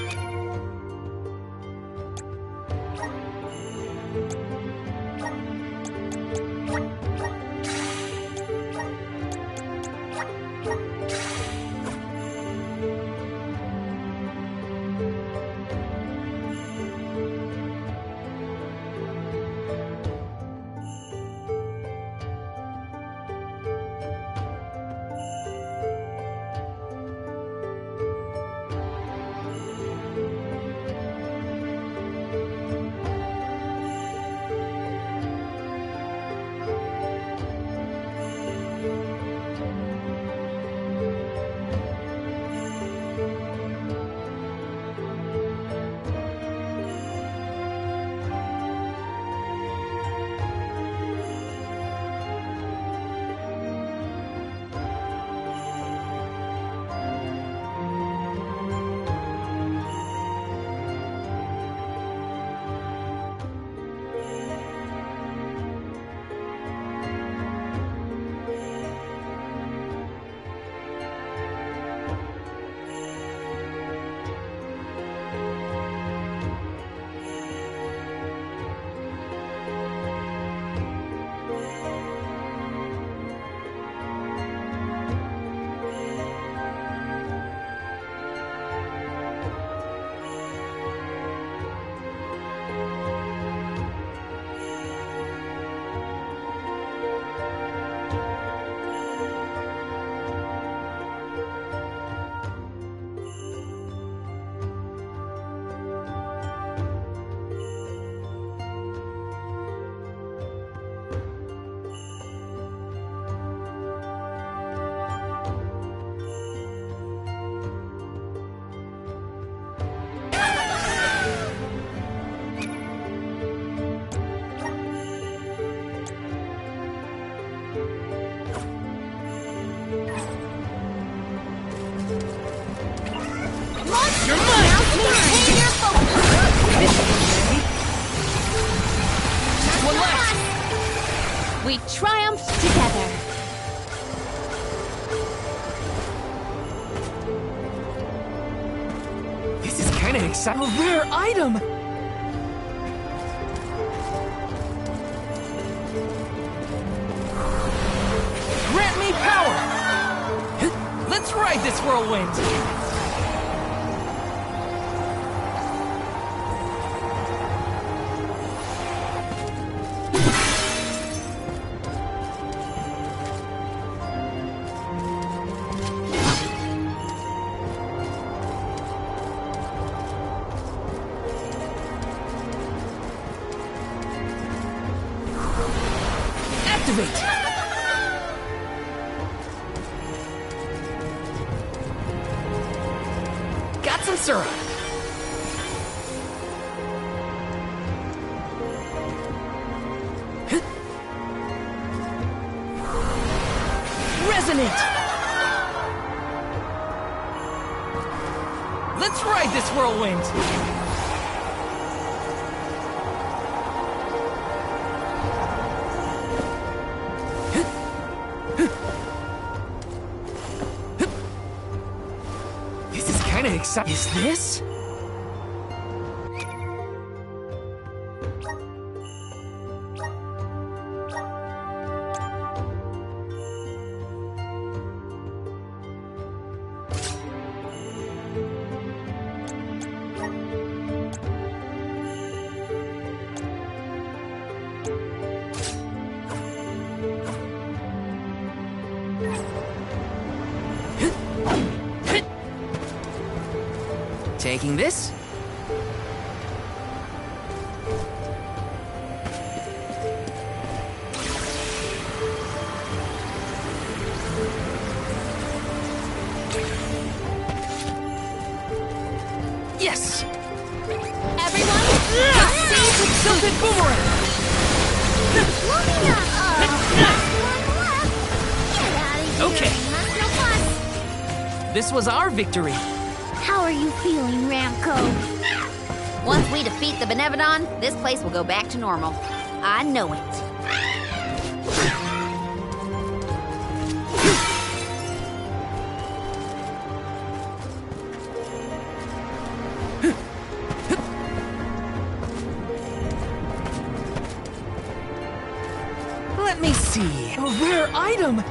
kinda exciting. A rare item! Grant me power! Let's ride this whirlwind! Activate! Got some syrup. Resonate! Let's ride this whirlwind! This is kinda exciting. Is this? Taking this? Yes! Everyone, Tilted boomerang! moving up! Get out of here! Okay. That's no fun! This was our victory. How are you feeling, Ramco? Once we defeat the Benevodon, this place will go back to normal. I know it. Let me see. A rare item!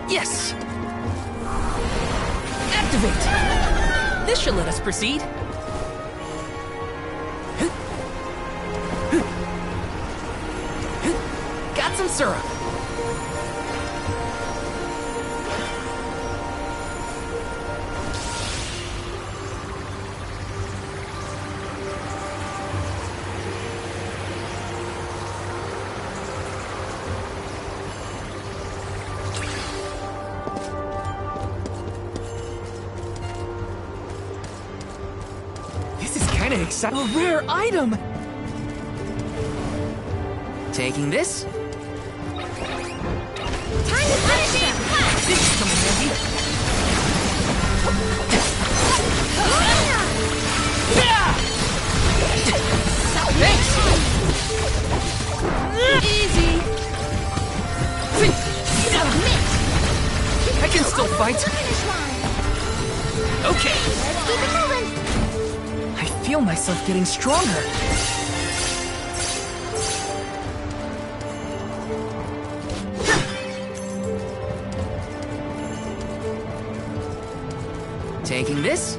Yes! Activate! This should let us proceed. Got some syrup. Kinda exciting. A rare item! Taking this? Time to punish them! This is coming handy. Thanks! Easy! I can still fight. Finish line! Okay. Let's keep it moving! I feel myself getting stronger. Taking this?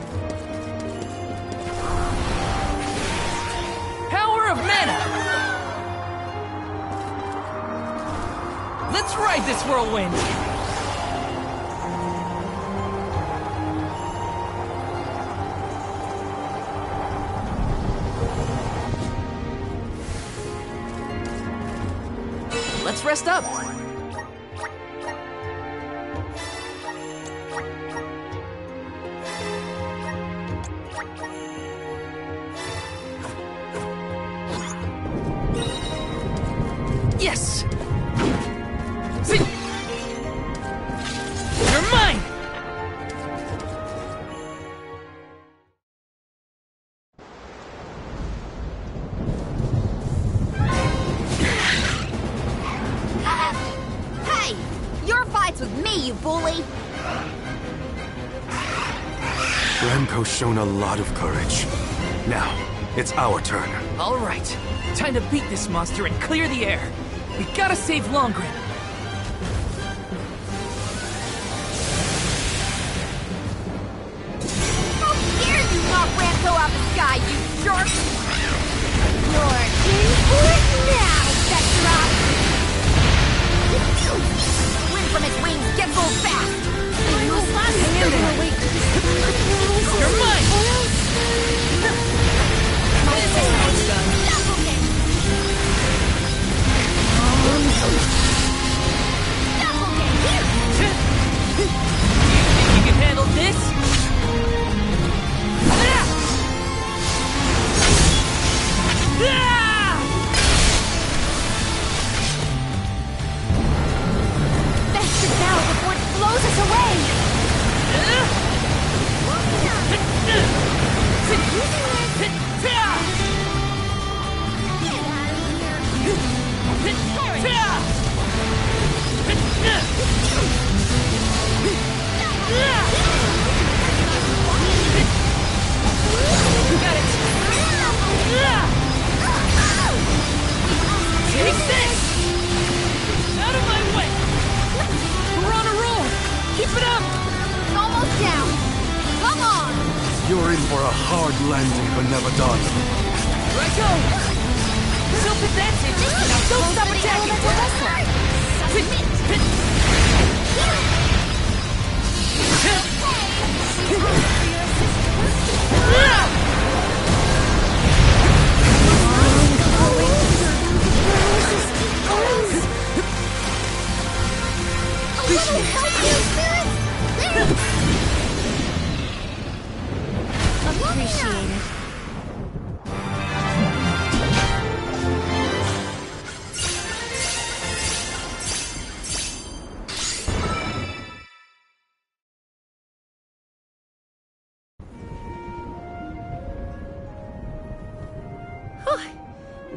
Power of mana! Let's ride this whirlwind! Let's rest up. Yes! See! You're mine! bully! Ramco's shown a lot of courage. Now, it's our turn. All right, time to beat this monster and clear the air. We gotta save Longren. How dare you knock Ramco out the sky, you jerk! You're in for it now, Vectorop! Wind from its wings gets old fast! You're mine! This is how it's done. You can handle this? Faster now before it blows us away! Take this! Out of my way! We're on a roll! Keep it up! Almost down! Come on! You're in for a hard landing, Benevodon. Here I go! Self advantage! Don't stop attacking! Appreciate it.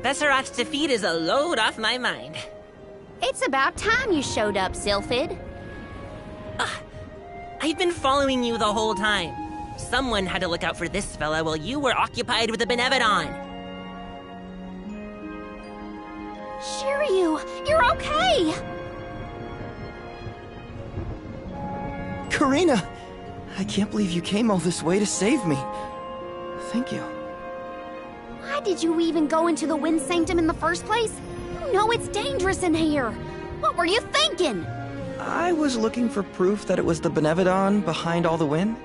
Besserot's defeat is a load off my mind. It's about time you showed up, Sylphid. I've been following you the whole time. Someone had to look out for this fella while you were occupied with the Benevodon. Shiryu, you're okay! Karina! I can't believe you came all this way to save me. Thank you. Why did you even go into the Wind Sanctum in the first place? You know it's dangerous in here. What were you thinking? I was looking for proof that it was the Benevodon behind all the wind,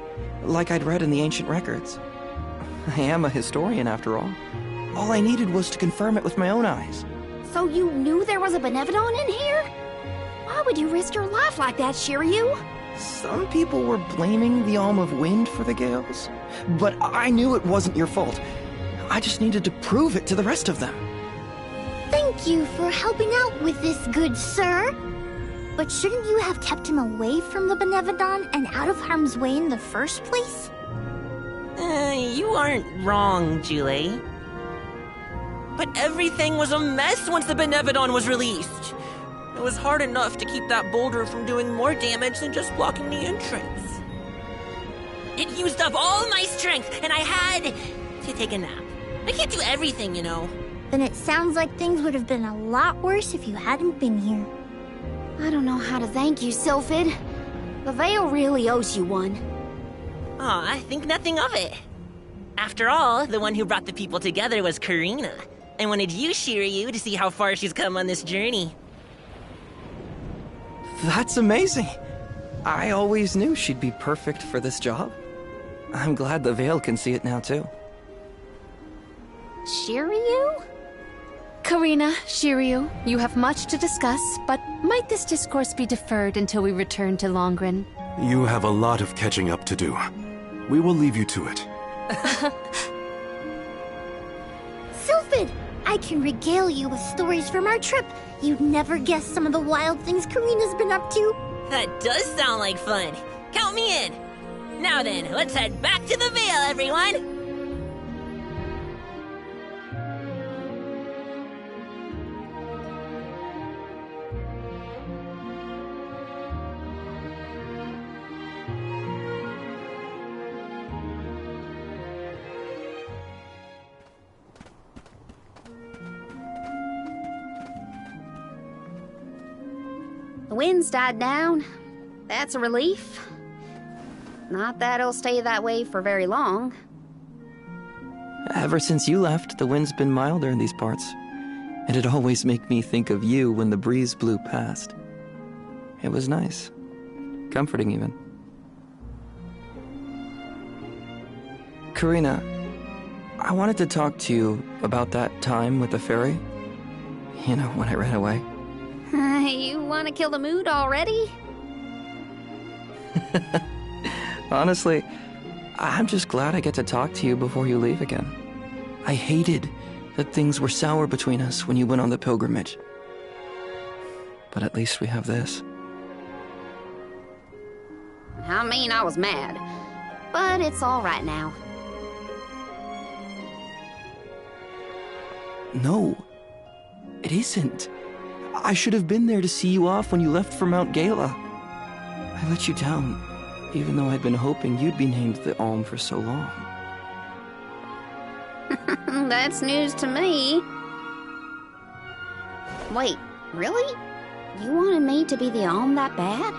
like I'd read in the ancient records. I am a historian, after all. All I needed was to confirm it with my own eyes. So you knew there was a Benevodon in here? Why would you risk your life like that, Shiryu? Some people were blaming the Alm of Wind for the gales, but I knew it wasn't your fault. I just needed to prove it to the rest of them. Thank you for helping out with this, good sir. But shouldn't you have kept him away from the Benevodon and out of harm's way in the first place? You aren't wrong, Julie. But everything was a mess once the Benevodon was released. It was hard enough to keep that boulder from doing more damage than just blocking the entrance. It used up all my strength, and I had to take a nap. I can't do everything, you know. Then it sounds like things would have been a lot worse if you hadn't been here. I don't know how to thank you, Sylphid. The Veil really owes you one. Aw, I think nothing of it. After all, the one who brought the people together was Karina. I wanted you, Shiryu, to see how far she's come on this journey. That's amazing. I always knew she'd be perfect for this job. I'm glad the Veil can see it now, too. Shiryu? Karina, Shiryu, you have much to discuss, but might this discourse be deferred until we return to Longren? You have a lot of catching up to do. We will leave you to it. Sylphid, I can regale you with stories from our trip. You'd never guess some of the wild things Karina's been up to. That does sound like fun. Count me in. Now then, let's head back to the Veil, everyone! Wind's died down. That's a relief. Not that it'll stay that way for very long. Ever since you left, the wind's been milder in these parts. And it always made me think of you when the breeze blew past. It was nice. Comforting, even. Karina, I wanted to talk to you about that time with the fairy. You know, when I ran away. You want to kill the mood already? Honestly, I'm just glad I get to talk to you before you leave again. I hated that things were sour between us when you went on the pilgrimage. But at least we have this. I mean, I was mad. But it's all right now. No, it isn't. I should have been there to see you off when you left for Mount Gala. I let you down, even though I'd been hoping you'd be named the Alm for so long. That's news to me. Wait, really? You wanted me to be the Alm that bad?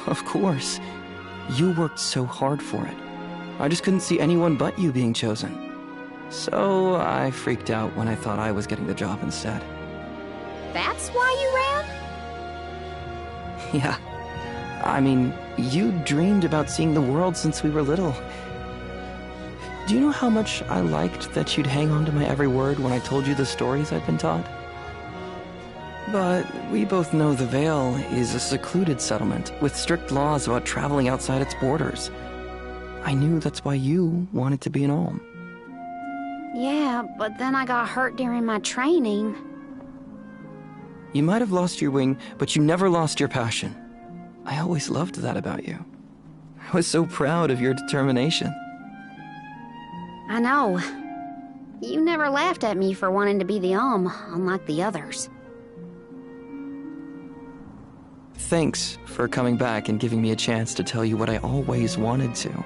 Of course. You worked so hard for it. I just couldn't see anyone but you being chosen. So I freaked out when I thought I was getting the job instead. That's why you ran? Yeah. I mean, you dreamed about seeing the world since we were little. Do you know how much I liked that you'd hang on to my every word when I told you the stories I'd been taught? But we both know the Vale is a secluded settlement with strict laws about traveling outside its borders. I knew that's why you wanted to be an Alm. Yeah, but then I got hurt during my training. You might have lost your wing, but you never lost your passion. I always loved that about you. I was so proud of your determination. I know. You never laughed at me for wanting to be the Alm, unlike the others. Thanks for coming back and giving me a chance to tell you what I always wanted to.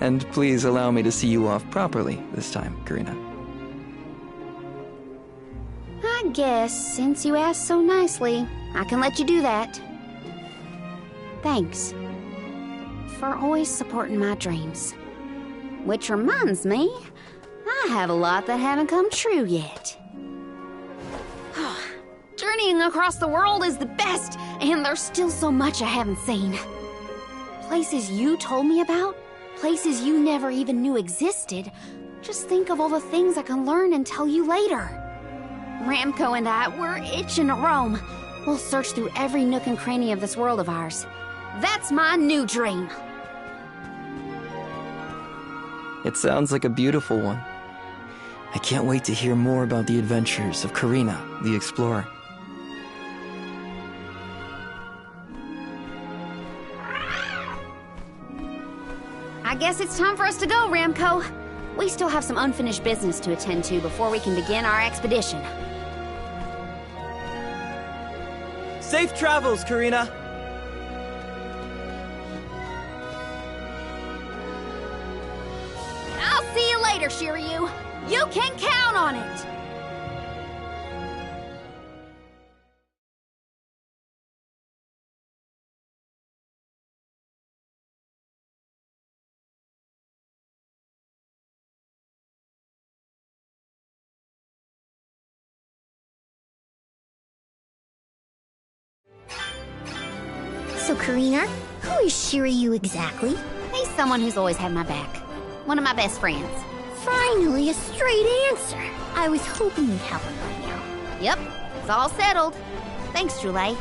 And please allow me to see you off properly this time, Karina. I guess, since you asked so nicely, I can let you do that. Thanks. For always supporting my dreams. Which reminds me, I have a lot that haven't come true yet. Journeying across the world is the best, and there's still so much I haven't seen. Places you told me about, places you never even knew existed. Just think of all the things I can learn and tell you later. Ramco and I, we're itching to roam. We'll search through every nook and cranny of this world of ours. That's my new dream. It sounds like a beautiful one. I can't wait to hear more about the adventures of Karina, the explorer. I guess it's time for us to go, Ramco. We still have some unfinished business to attend to before we can begin our expedition. Safe travels, Karina! I'll see you later, Shiryu. You can count on it! So, Karina, who is Shiryu exactly? He's someone who's always had my back. One of my best friends. Finally, a straight answer. I was hoping you'd have one by now. Yep, it's all settled. Thanks, Julie.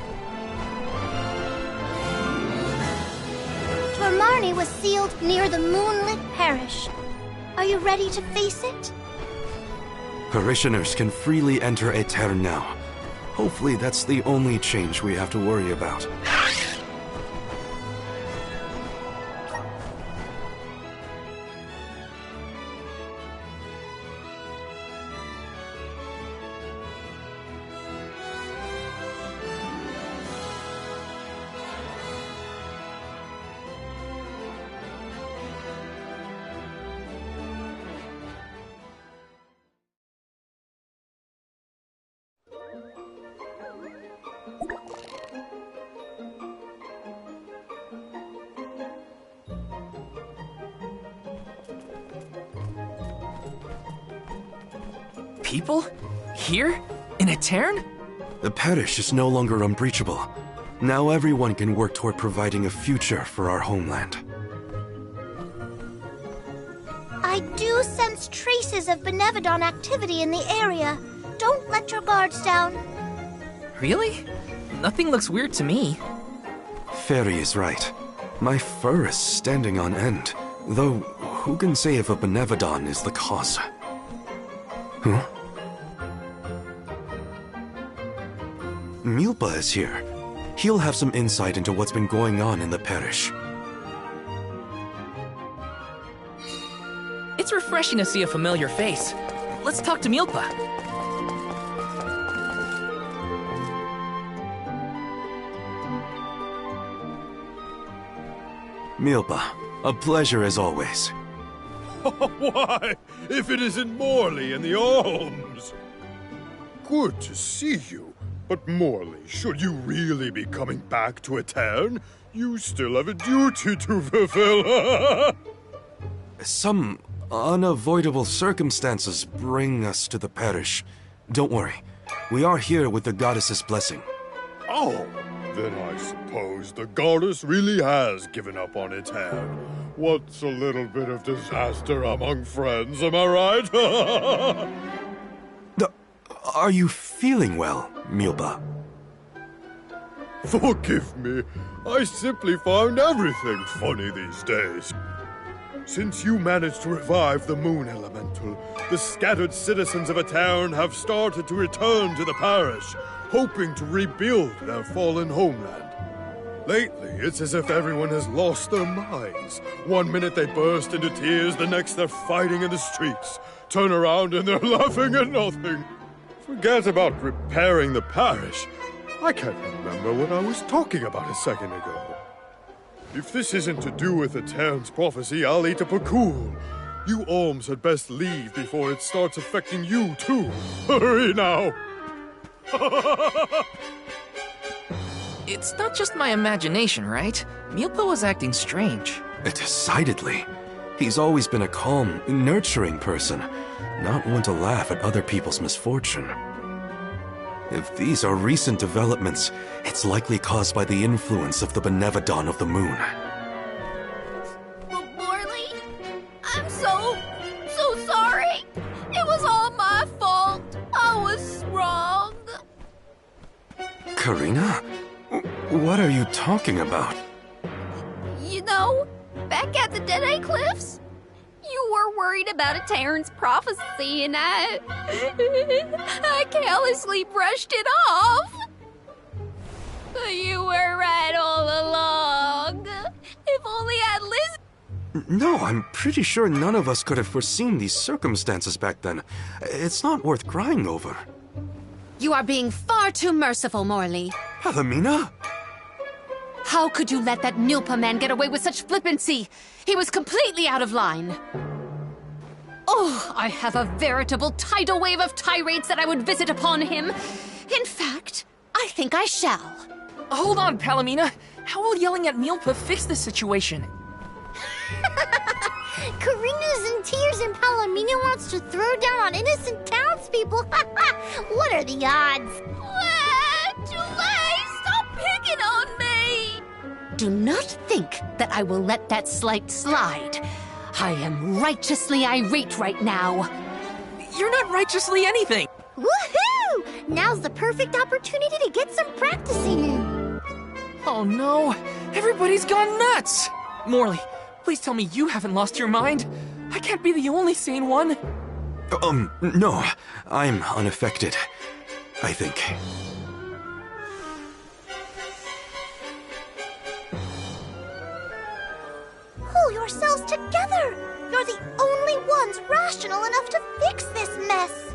Tormarni was sealed near the moonlit parish. Are you ready to face it? Parishioners can freely enter Aetern now. Hopefully that's the only change we have to worry about. people? Here? In Aetern? The parish is no longer unbreachable. Now everyone can work toward providing a future for our homeland. I do sense traces of Benevodon activity in the area. Don't let your guards down. Really? Nothing looks weird to me. Fairy is right. My fur is standing on end. Though, who can say if a Benevodon is the cause? Huh? Milpa is here. He'll have some insight into what's been going on in the parish. It's refreshing to see a familiar face. Let's talk to Milpa. Milpa, a pleasure as always. Why, if it isn't Morley in the Alms! Good to see you. But Morley, should you really be coming back to Aetern, you still have a duty to fulfill. Some unavoidable circumstances bring us to the parish. Don't worry. We are here with the goddess's blessing. Oh, then I suppose the goddess really has given up on Aetern. What's a little bit of disaster among friends, am I right? Are you feeling well, Milpa? Forgive me. I simply find everything funny these days. Since you managed to revive the Moon Elemental, the scattered citizens of Aetern have started to return to the parish, hoping to rebuild their fallen homeland. Lately, it's as if everyone has lost their minds. One minute they burst into tears, the next they're fighting in the streets. Turn around and they're laughing at nothing. Forget about repairing the parish. I can't remember what I was talking about a second ago. If this isn't to do with Aetern's prophecy, I'll eat a pakul. You Alms had best leave before it starts affecting you, too. Hurry now! It's not just my imagination, right? Milpa was acting strange. Decidedly. He's always been a calm, nurturing person, not one to laugh at other people's misfortune. If these are recent developments, it's likely caused by the influence of the Benevodon of the Moon. Morley, I'm so sorry. It was all my fault. I was wrong. Karina? What are you talking about? You know, back at the Dead Cliffs, you were worried about Aetern's prophecy, and I carelessly brushed it off. You were right all along. If only I'd listened. No, I'm pretty sure none of us could have foreseen these circumstances back then. It's not worth crying over. You are being far too merciful, Morley. Palomina? How could you let that Nilpa man get away with such flippancy? He was completely out of line. Oh, I have a veritable tidal wave of tirades that I would visit upon him. In fact, I think I shall. Hold on, Palomina. How will yelling at Milpa fix the situation? Karina's in tears and Palomina wants to throw down on innocent townspeople. What are the odds? Julie, stop picking on me! Do not think that I will let that slight slide. I am righteously irate right now. You're not righteously anything. Woohoo! Now's the perfect opportunity to get some practicing in. Oh no, everybody's gone nuts! Morley, please tell me you haven't lost your mind. I can't be the only sane one. No, I'm unaffected, I think. Pull yourselves together! You're the only ones rational enough to fix this mess!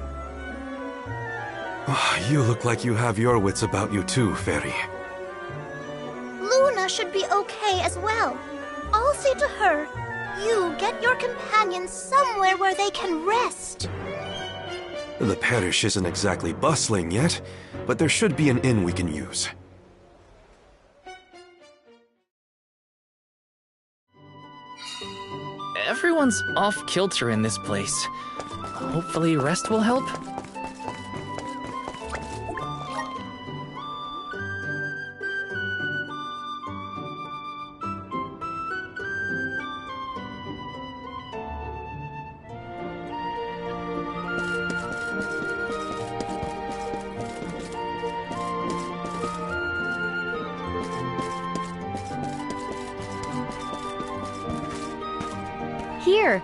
You look like you have your wits about you too, Fairy. Luna should be okay as well. I'll say to her, you get your companions somewhere where they can rest. The parish isn't exactly bustling yet, but there should be an inn we can use. Everyone's off kilter in this place. Hopefully rest will help. Here.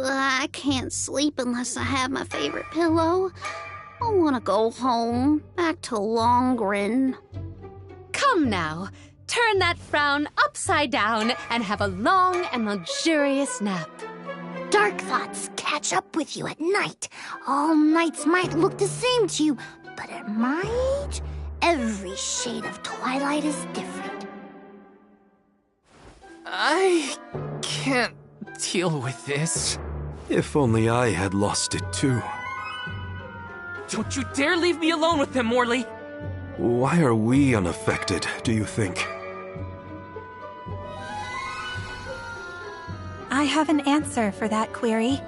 I can't sleep unless I have my favorite pillow. I want to go home, back to Longren. Come now, turn that frown upside down and have a long and luxurious nap. Dark thoughts catch up with you at night. All nights might look the same to you, but at my age, every shade of twilight is different. I can't deal with this. If only I had lost it too. Don't you dare leave me alone with them, Morley! Why are we unaffected, do you think? I have an answer for that query.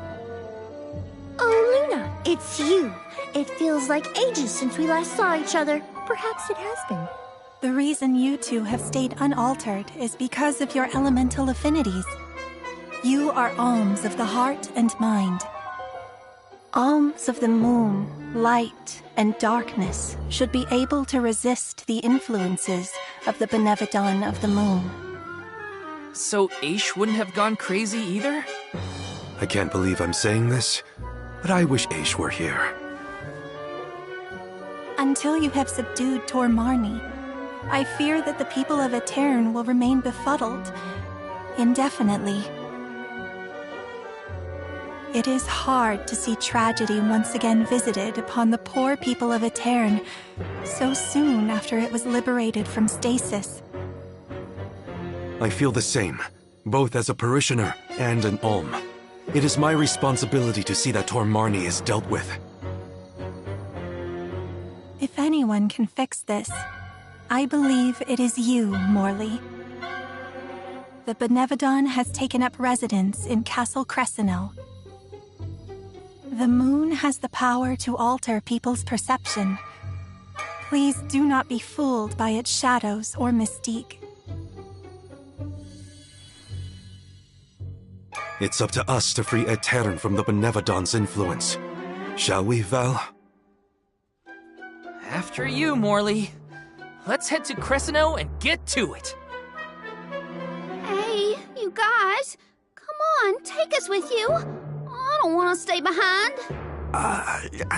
Oh, Luna, it's you. It feels like ages since we last saw each other. Perhaps it has been. The reason you two have stayed unaltered is because of your elemental affinities. You are alms of the heart and mind. Alms of the moon, light, and darkness should be able to resist the influences of the Benevodon of the moon. So Aish wouldn't have gone crazy either? I can't believe I'm saying this, but I wish Aish were here. Until you have subdued Tormarni, I fear that the people of Aetern will remain befuddled indefinitely. It is hard to see tragedy once again visited upon the poor people of Aetern so soon after it was liberated from stasis. I feel the same, both as a parishioner and an alm. It is my responsibility to see that Tormarni is dealt with. If anyone can fix this, I believe it is you, Morley. The Benevodon has taken up residence in Castle Crescenel. The moon has the power to alter people's perception. Please do not be fooled by its shadows or mystique. It's up to us to free Aetern from the Benevodon's influence. Shall we, Val? After you, Morley. Let's head to Crescenel and get to it. Hey, you guys. Come on, take us with you. I don't want to stay behind.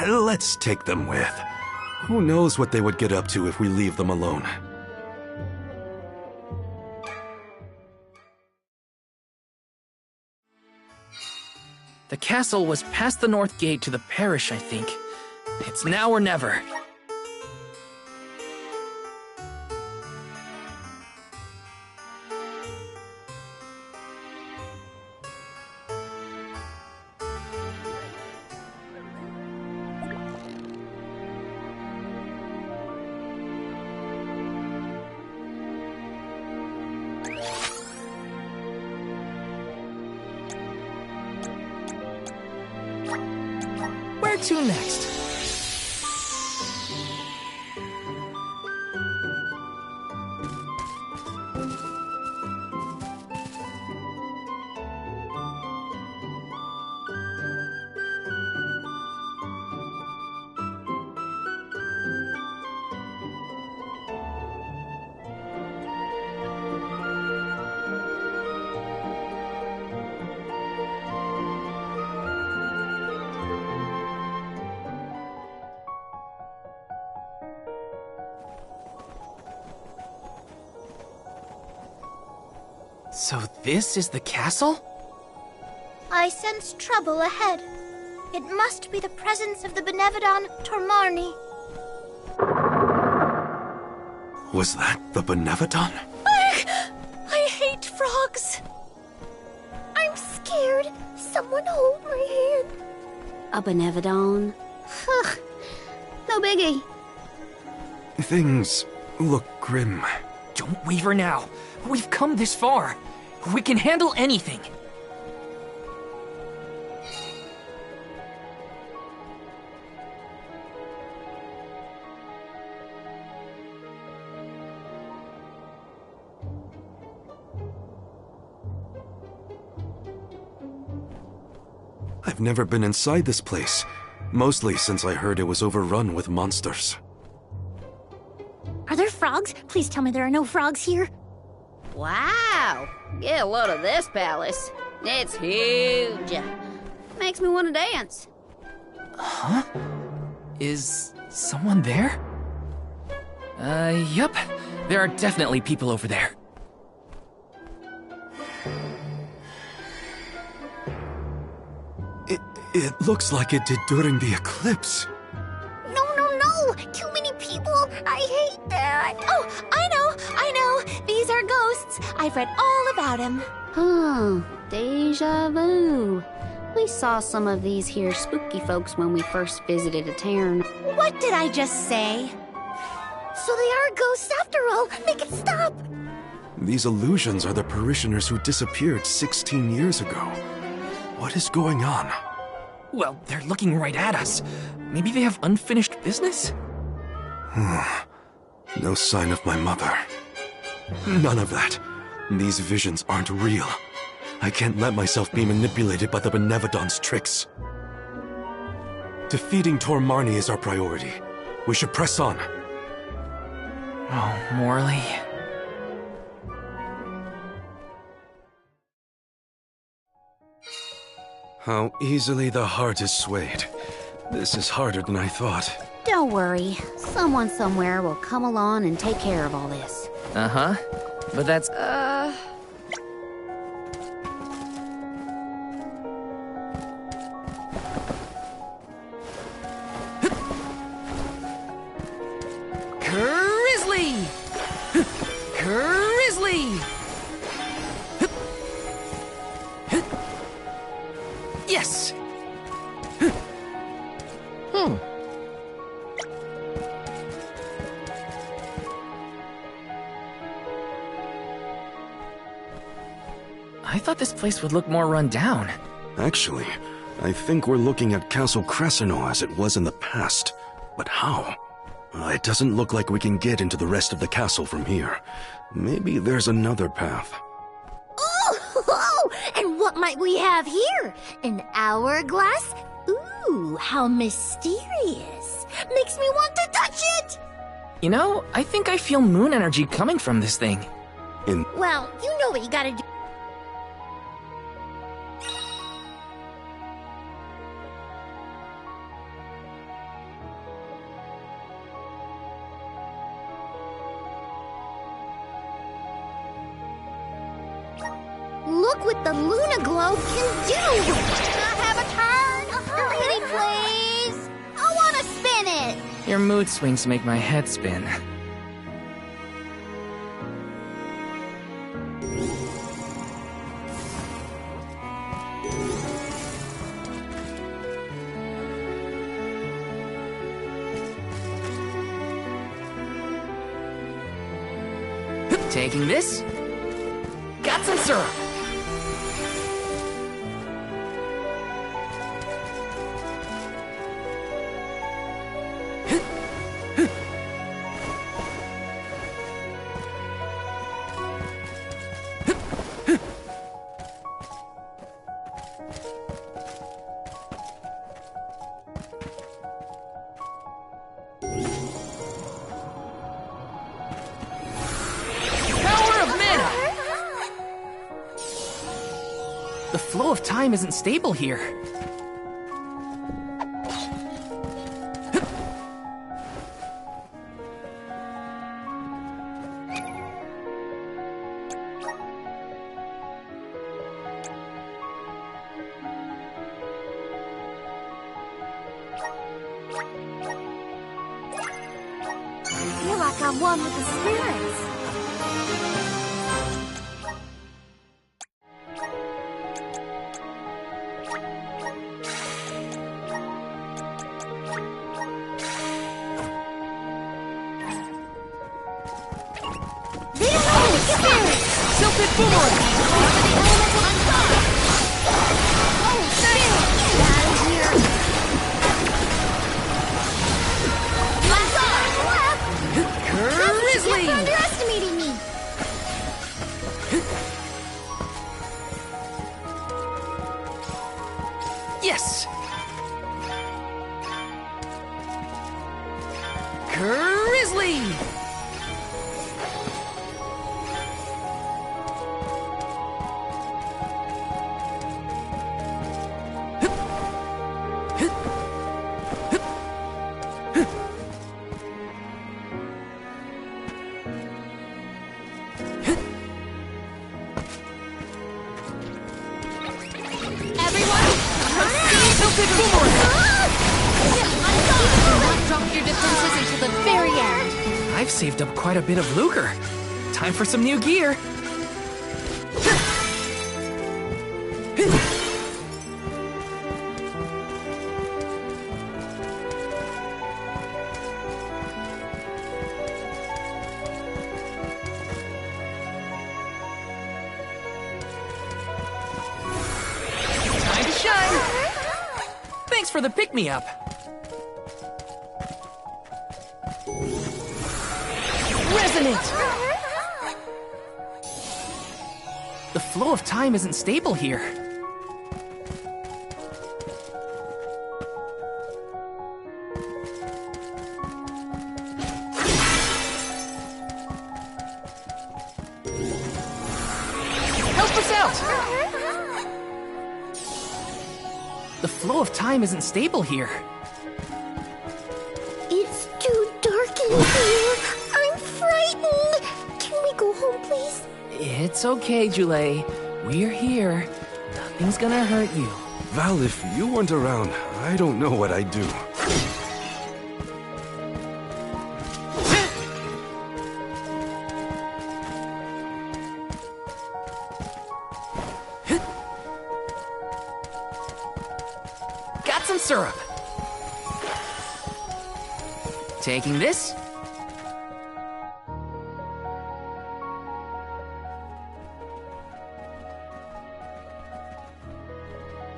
Let's take them with. Who knows what they would get up to if we leave them alone. The castle was past the north gate to the parish, I think. It's now or never. Where to next? So this is the castle? I sense trouble ahead. It must be the presence of the Benevodon Tormarni. Was that the Benevodon? I hate frogs. I'm scared. Someone hold my hand. A Benevodon? No biggie. Things look grim. Don't waver now. We've come this far. We can handle anything. I've never been inside this place, mostly since I heard it was overrun with monsters. Are there frogs? Please tell me there are no frogs here. Wow! Get a load of this palace. It's huge. Makes me want to dance. Huh? Is someone there? Yup. There are definitely people over there. It looks like it did during the eclipse. No! Too many people! I hate that! Oh, I know! These are ghosts. I've read all about them. Deja vu. We saw some of these here spooky folks when we first visited a town. What did I just say? So they are ghosts after all! Make it stop! These illusions are the parishioners who disappeared 16 years ago. What is going on? Well, they're looking right at us. Maybe they have unfinished business? No sign of my mother. None of that. These visions aren't real. I can't let myself be manipulated by the Benevodon's tricks. Defeating Tor Marni is our priority. We should press on. Oh, Morley. How easily the heart is swayed. This is harder than I thought. Don't worry. Someone somewhere will come along and take care of all this. Uh-huh. But that's... Grizzly! Grizzly! Yes! I thought this place would look more run down. Actually, I think we're looking at Castle Cresceno as it was in the past. But how? It doesn't look like we can get into the rest of the castle from here. Maybe there's another path. Oh! And what might we have here? An hourglass? Ooh, how mysterious. Makes me want to touch it! You know, I think I feel moon energy coming from this thing. Well, you know what you gotta do. Look what the Luna Globe can do! Can I have a turn? Pretty please! I want to spin it! Your mood swings make my head spin. Taking this. Got some syrup. The flow of time isn't stable here. I feel like I'm one with the spirits. You're underestimating me! Yes! Grizzly! I've saved up quite a bit of lucre. Time for some new gear. Time to shine. Thanks for the pick-me-up. Resonant! The flow of time isn't stable here. Help us out! The flow of time isn't stable here. It's too dark in here. I'm frightened. Can we go home, please? It's okay, Jule. We're here. Nothing's gonna hurt you. Val, if you weren't around, I don't know what I'd do. Got some syrup. Taking this.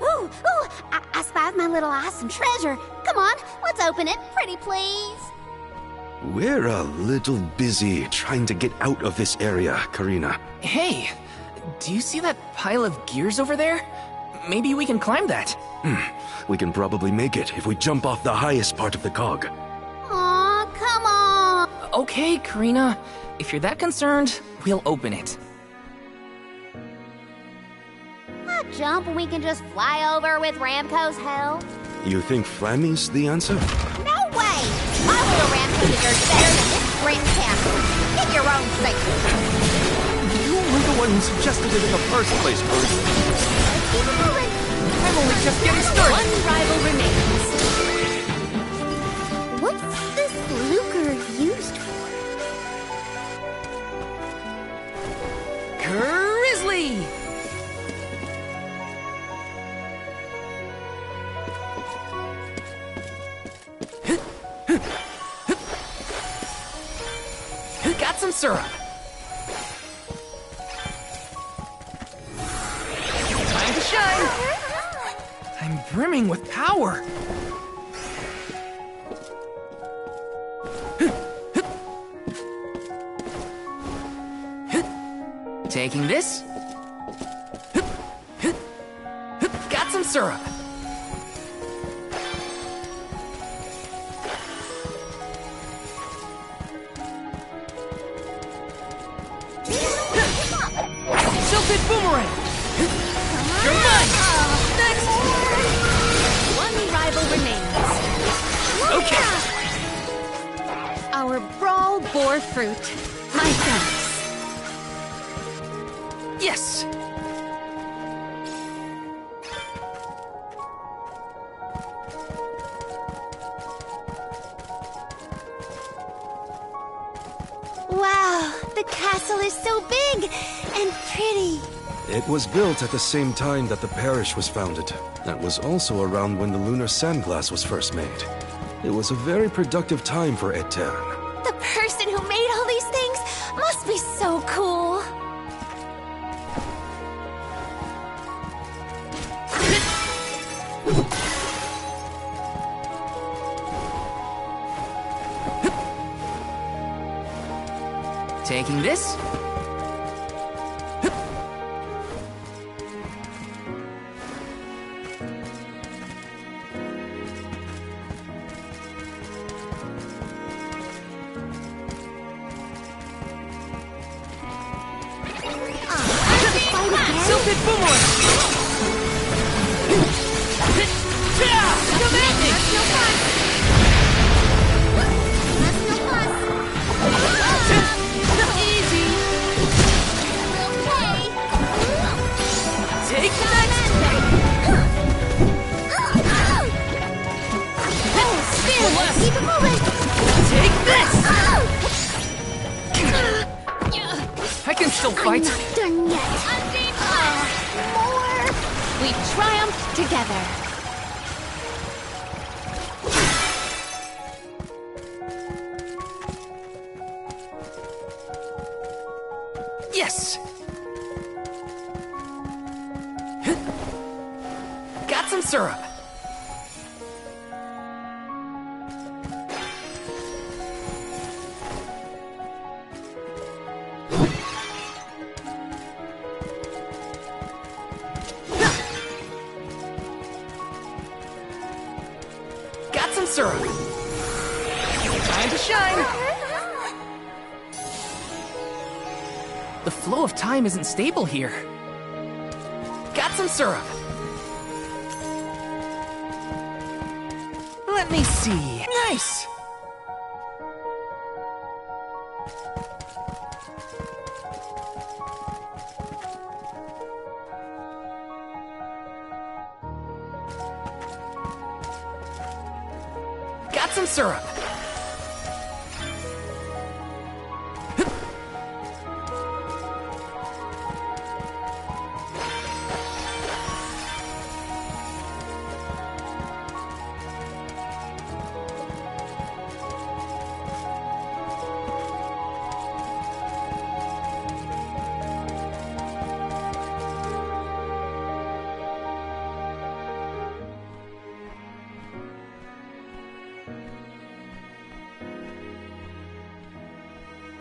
Ooh, I spied my little awesome treasure. Come on, let's open it, pretty please. We're a little busy trying to get out of this area, Karina. Hey, do you see that pile of gears over there? Maybe we can climb that. We can probably make it if we jump off the highest part of the cog. Aw, come on. Okay, Karina. If you're that concerned, we'll open it. A jump we can just fly over with Ramco's help? You think Flammy's the answer? No way! My little Ramco deserves better than this grim castle. Get your own safety. You were the one who suggested it in the first place, Karina. Keep it moving. I'm only just getting started. One rival remains. What's this lucre used for? Grizzly! Got some syrup. Time to shine. I'm brimming with power. Taking this. Got some syrup. Tilted boomerang. You're mine. Next. One rival remains. Okay. Our brawl bore fruit. My thanks. Yes. Wow, the castle is so big and pretty. It was built at the same time that the parish was founded. That was also around when the lunar sandglass was first made. It was a very productive time for Etern. The person who made all these things must be so cool. Taking this. less. Keep it moving! Take this! I can still fight. I'm not done yet. More! We triumphed together. Yes! Got some syrup. Got some syrup. Time to shine. The flow of time isn't stable here. Got some syrup. Let me see. Nice. Got some syrup.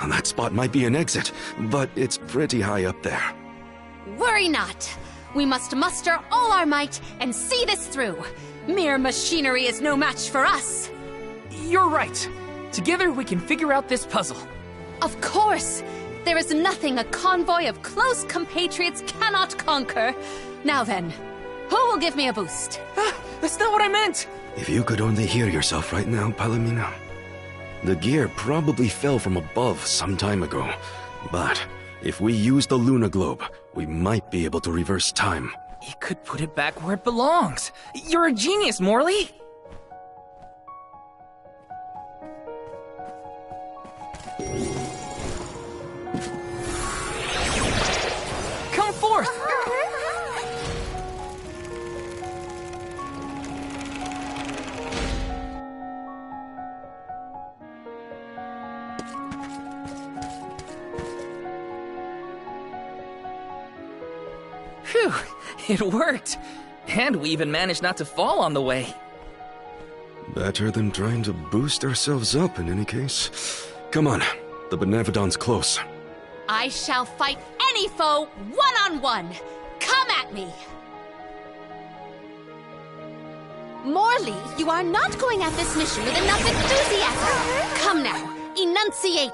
That spot might be an exit, but it's pretty high up there. Worry not. We must muster all our might and see this through. Mere machinery is no match for us. You're right. Together we can figure out this puzzle. Of course. There is nothing a convoy of close compatriots cannot conquer. Now then, who will give me a boost? That's not what I meant! If you could only hear yourself right now, Palomino. The gear probably fell from above some time ago, but if we use the Luna Globe, we might be able to reverse time. You could put it back where it belongs. You're a genius, Morley! Come forth! Phew, it worked. And we even managed not to fall on the way. Better than trying to boost ourselves up in any case. Come on, the Benevodon's close. I shall fight any foe one-on-one. Come at me! Morley, you are not going at this mission with enough enthusiasm. Come now, enunciate.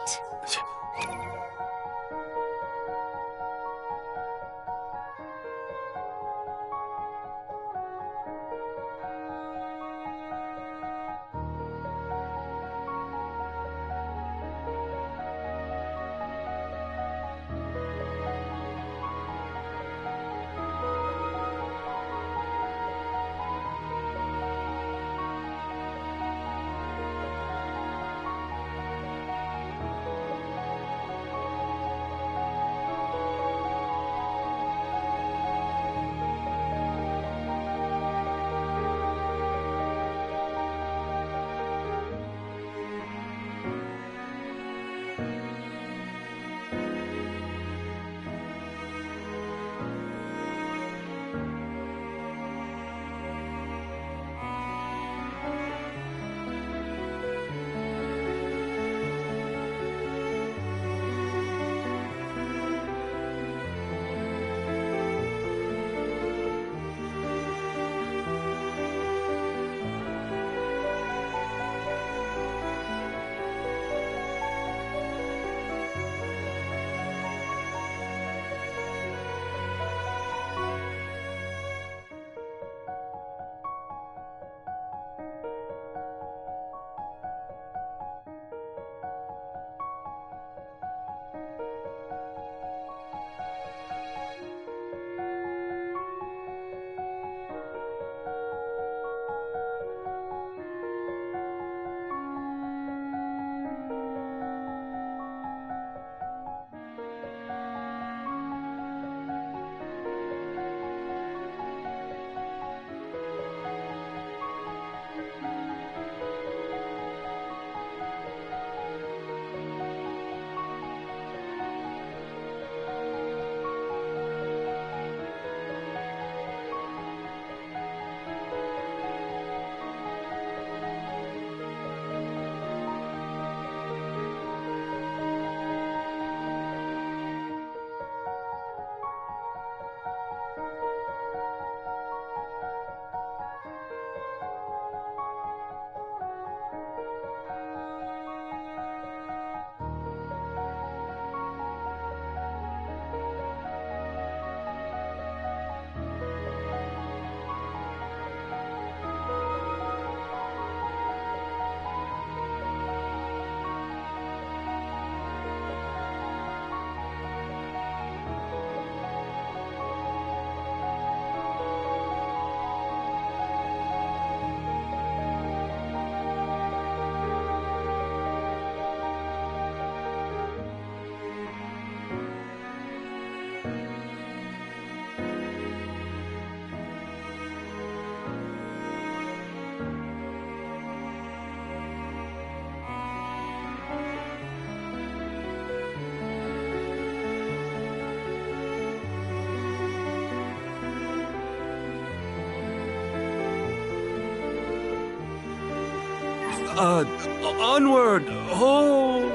Onward! Oh!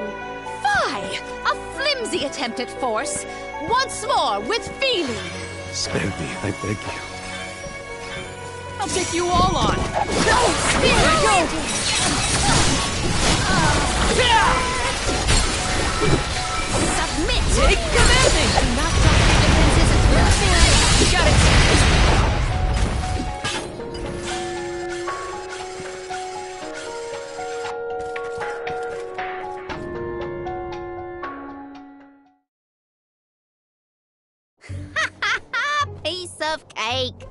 Fie! A flimsy attempt at force. Once more, with feeling. Spare me, I beg you. I'll take you all on. Go, Spirit! Go! Submit! Take commanding! Do not drop your defenses until the finish. You got it! Piece of cake.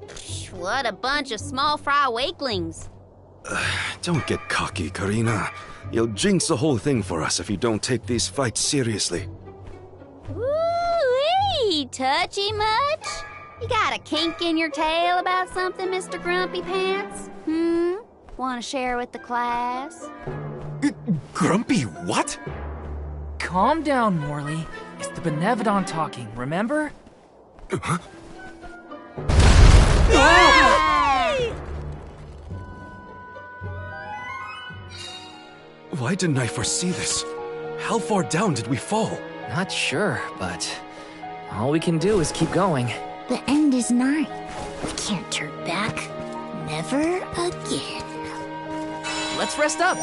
Psh, what a bunch of small fry wakelings. Don't get cocky, Karina. You'll jinx the whole thing for us if you don't take these fights seriously. Woo-wee! Touchy much? You got a kink in your tail about something, Mr. Grumpy Pants? Want to share with the class? Grumpy what? Calm down, Morley. It's the Benevodon talking, remember? Huh? Why didn't I foresee this? How far down did we fall? Not sure, but all we can do is keep going. The end is nigh. We can't turn back. Never again. Let's rest up.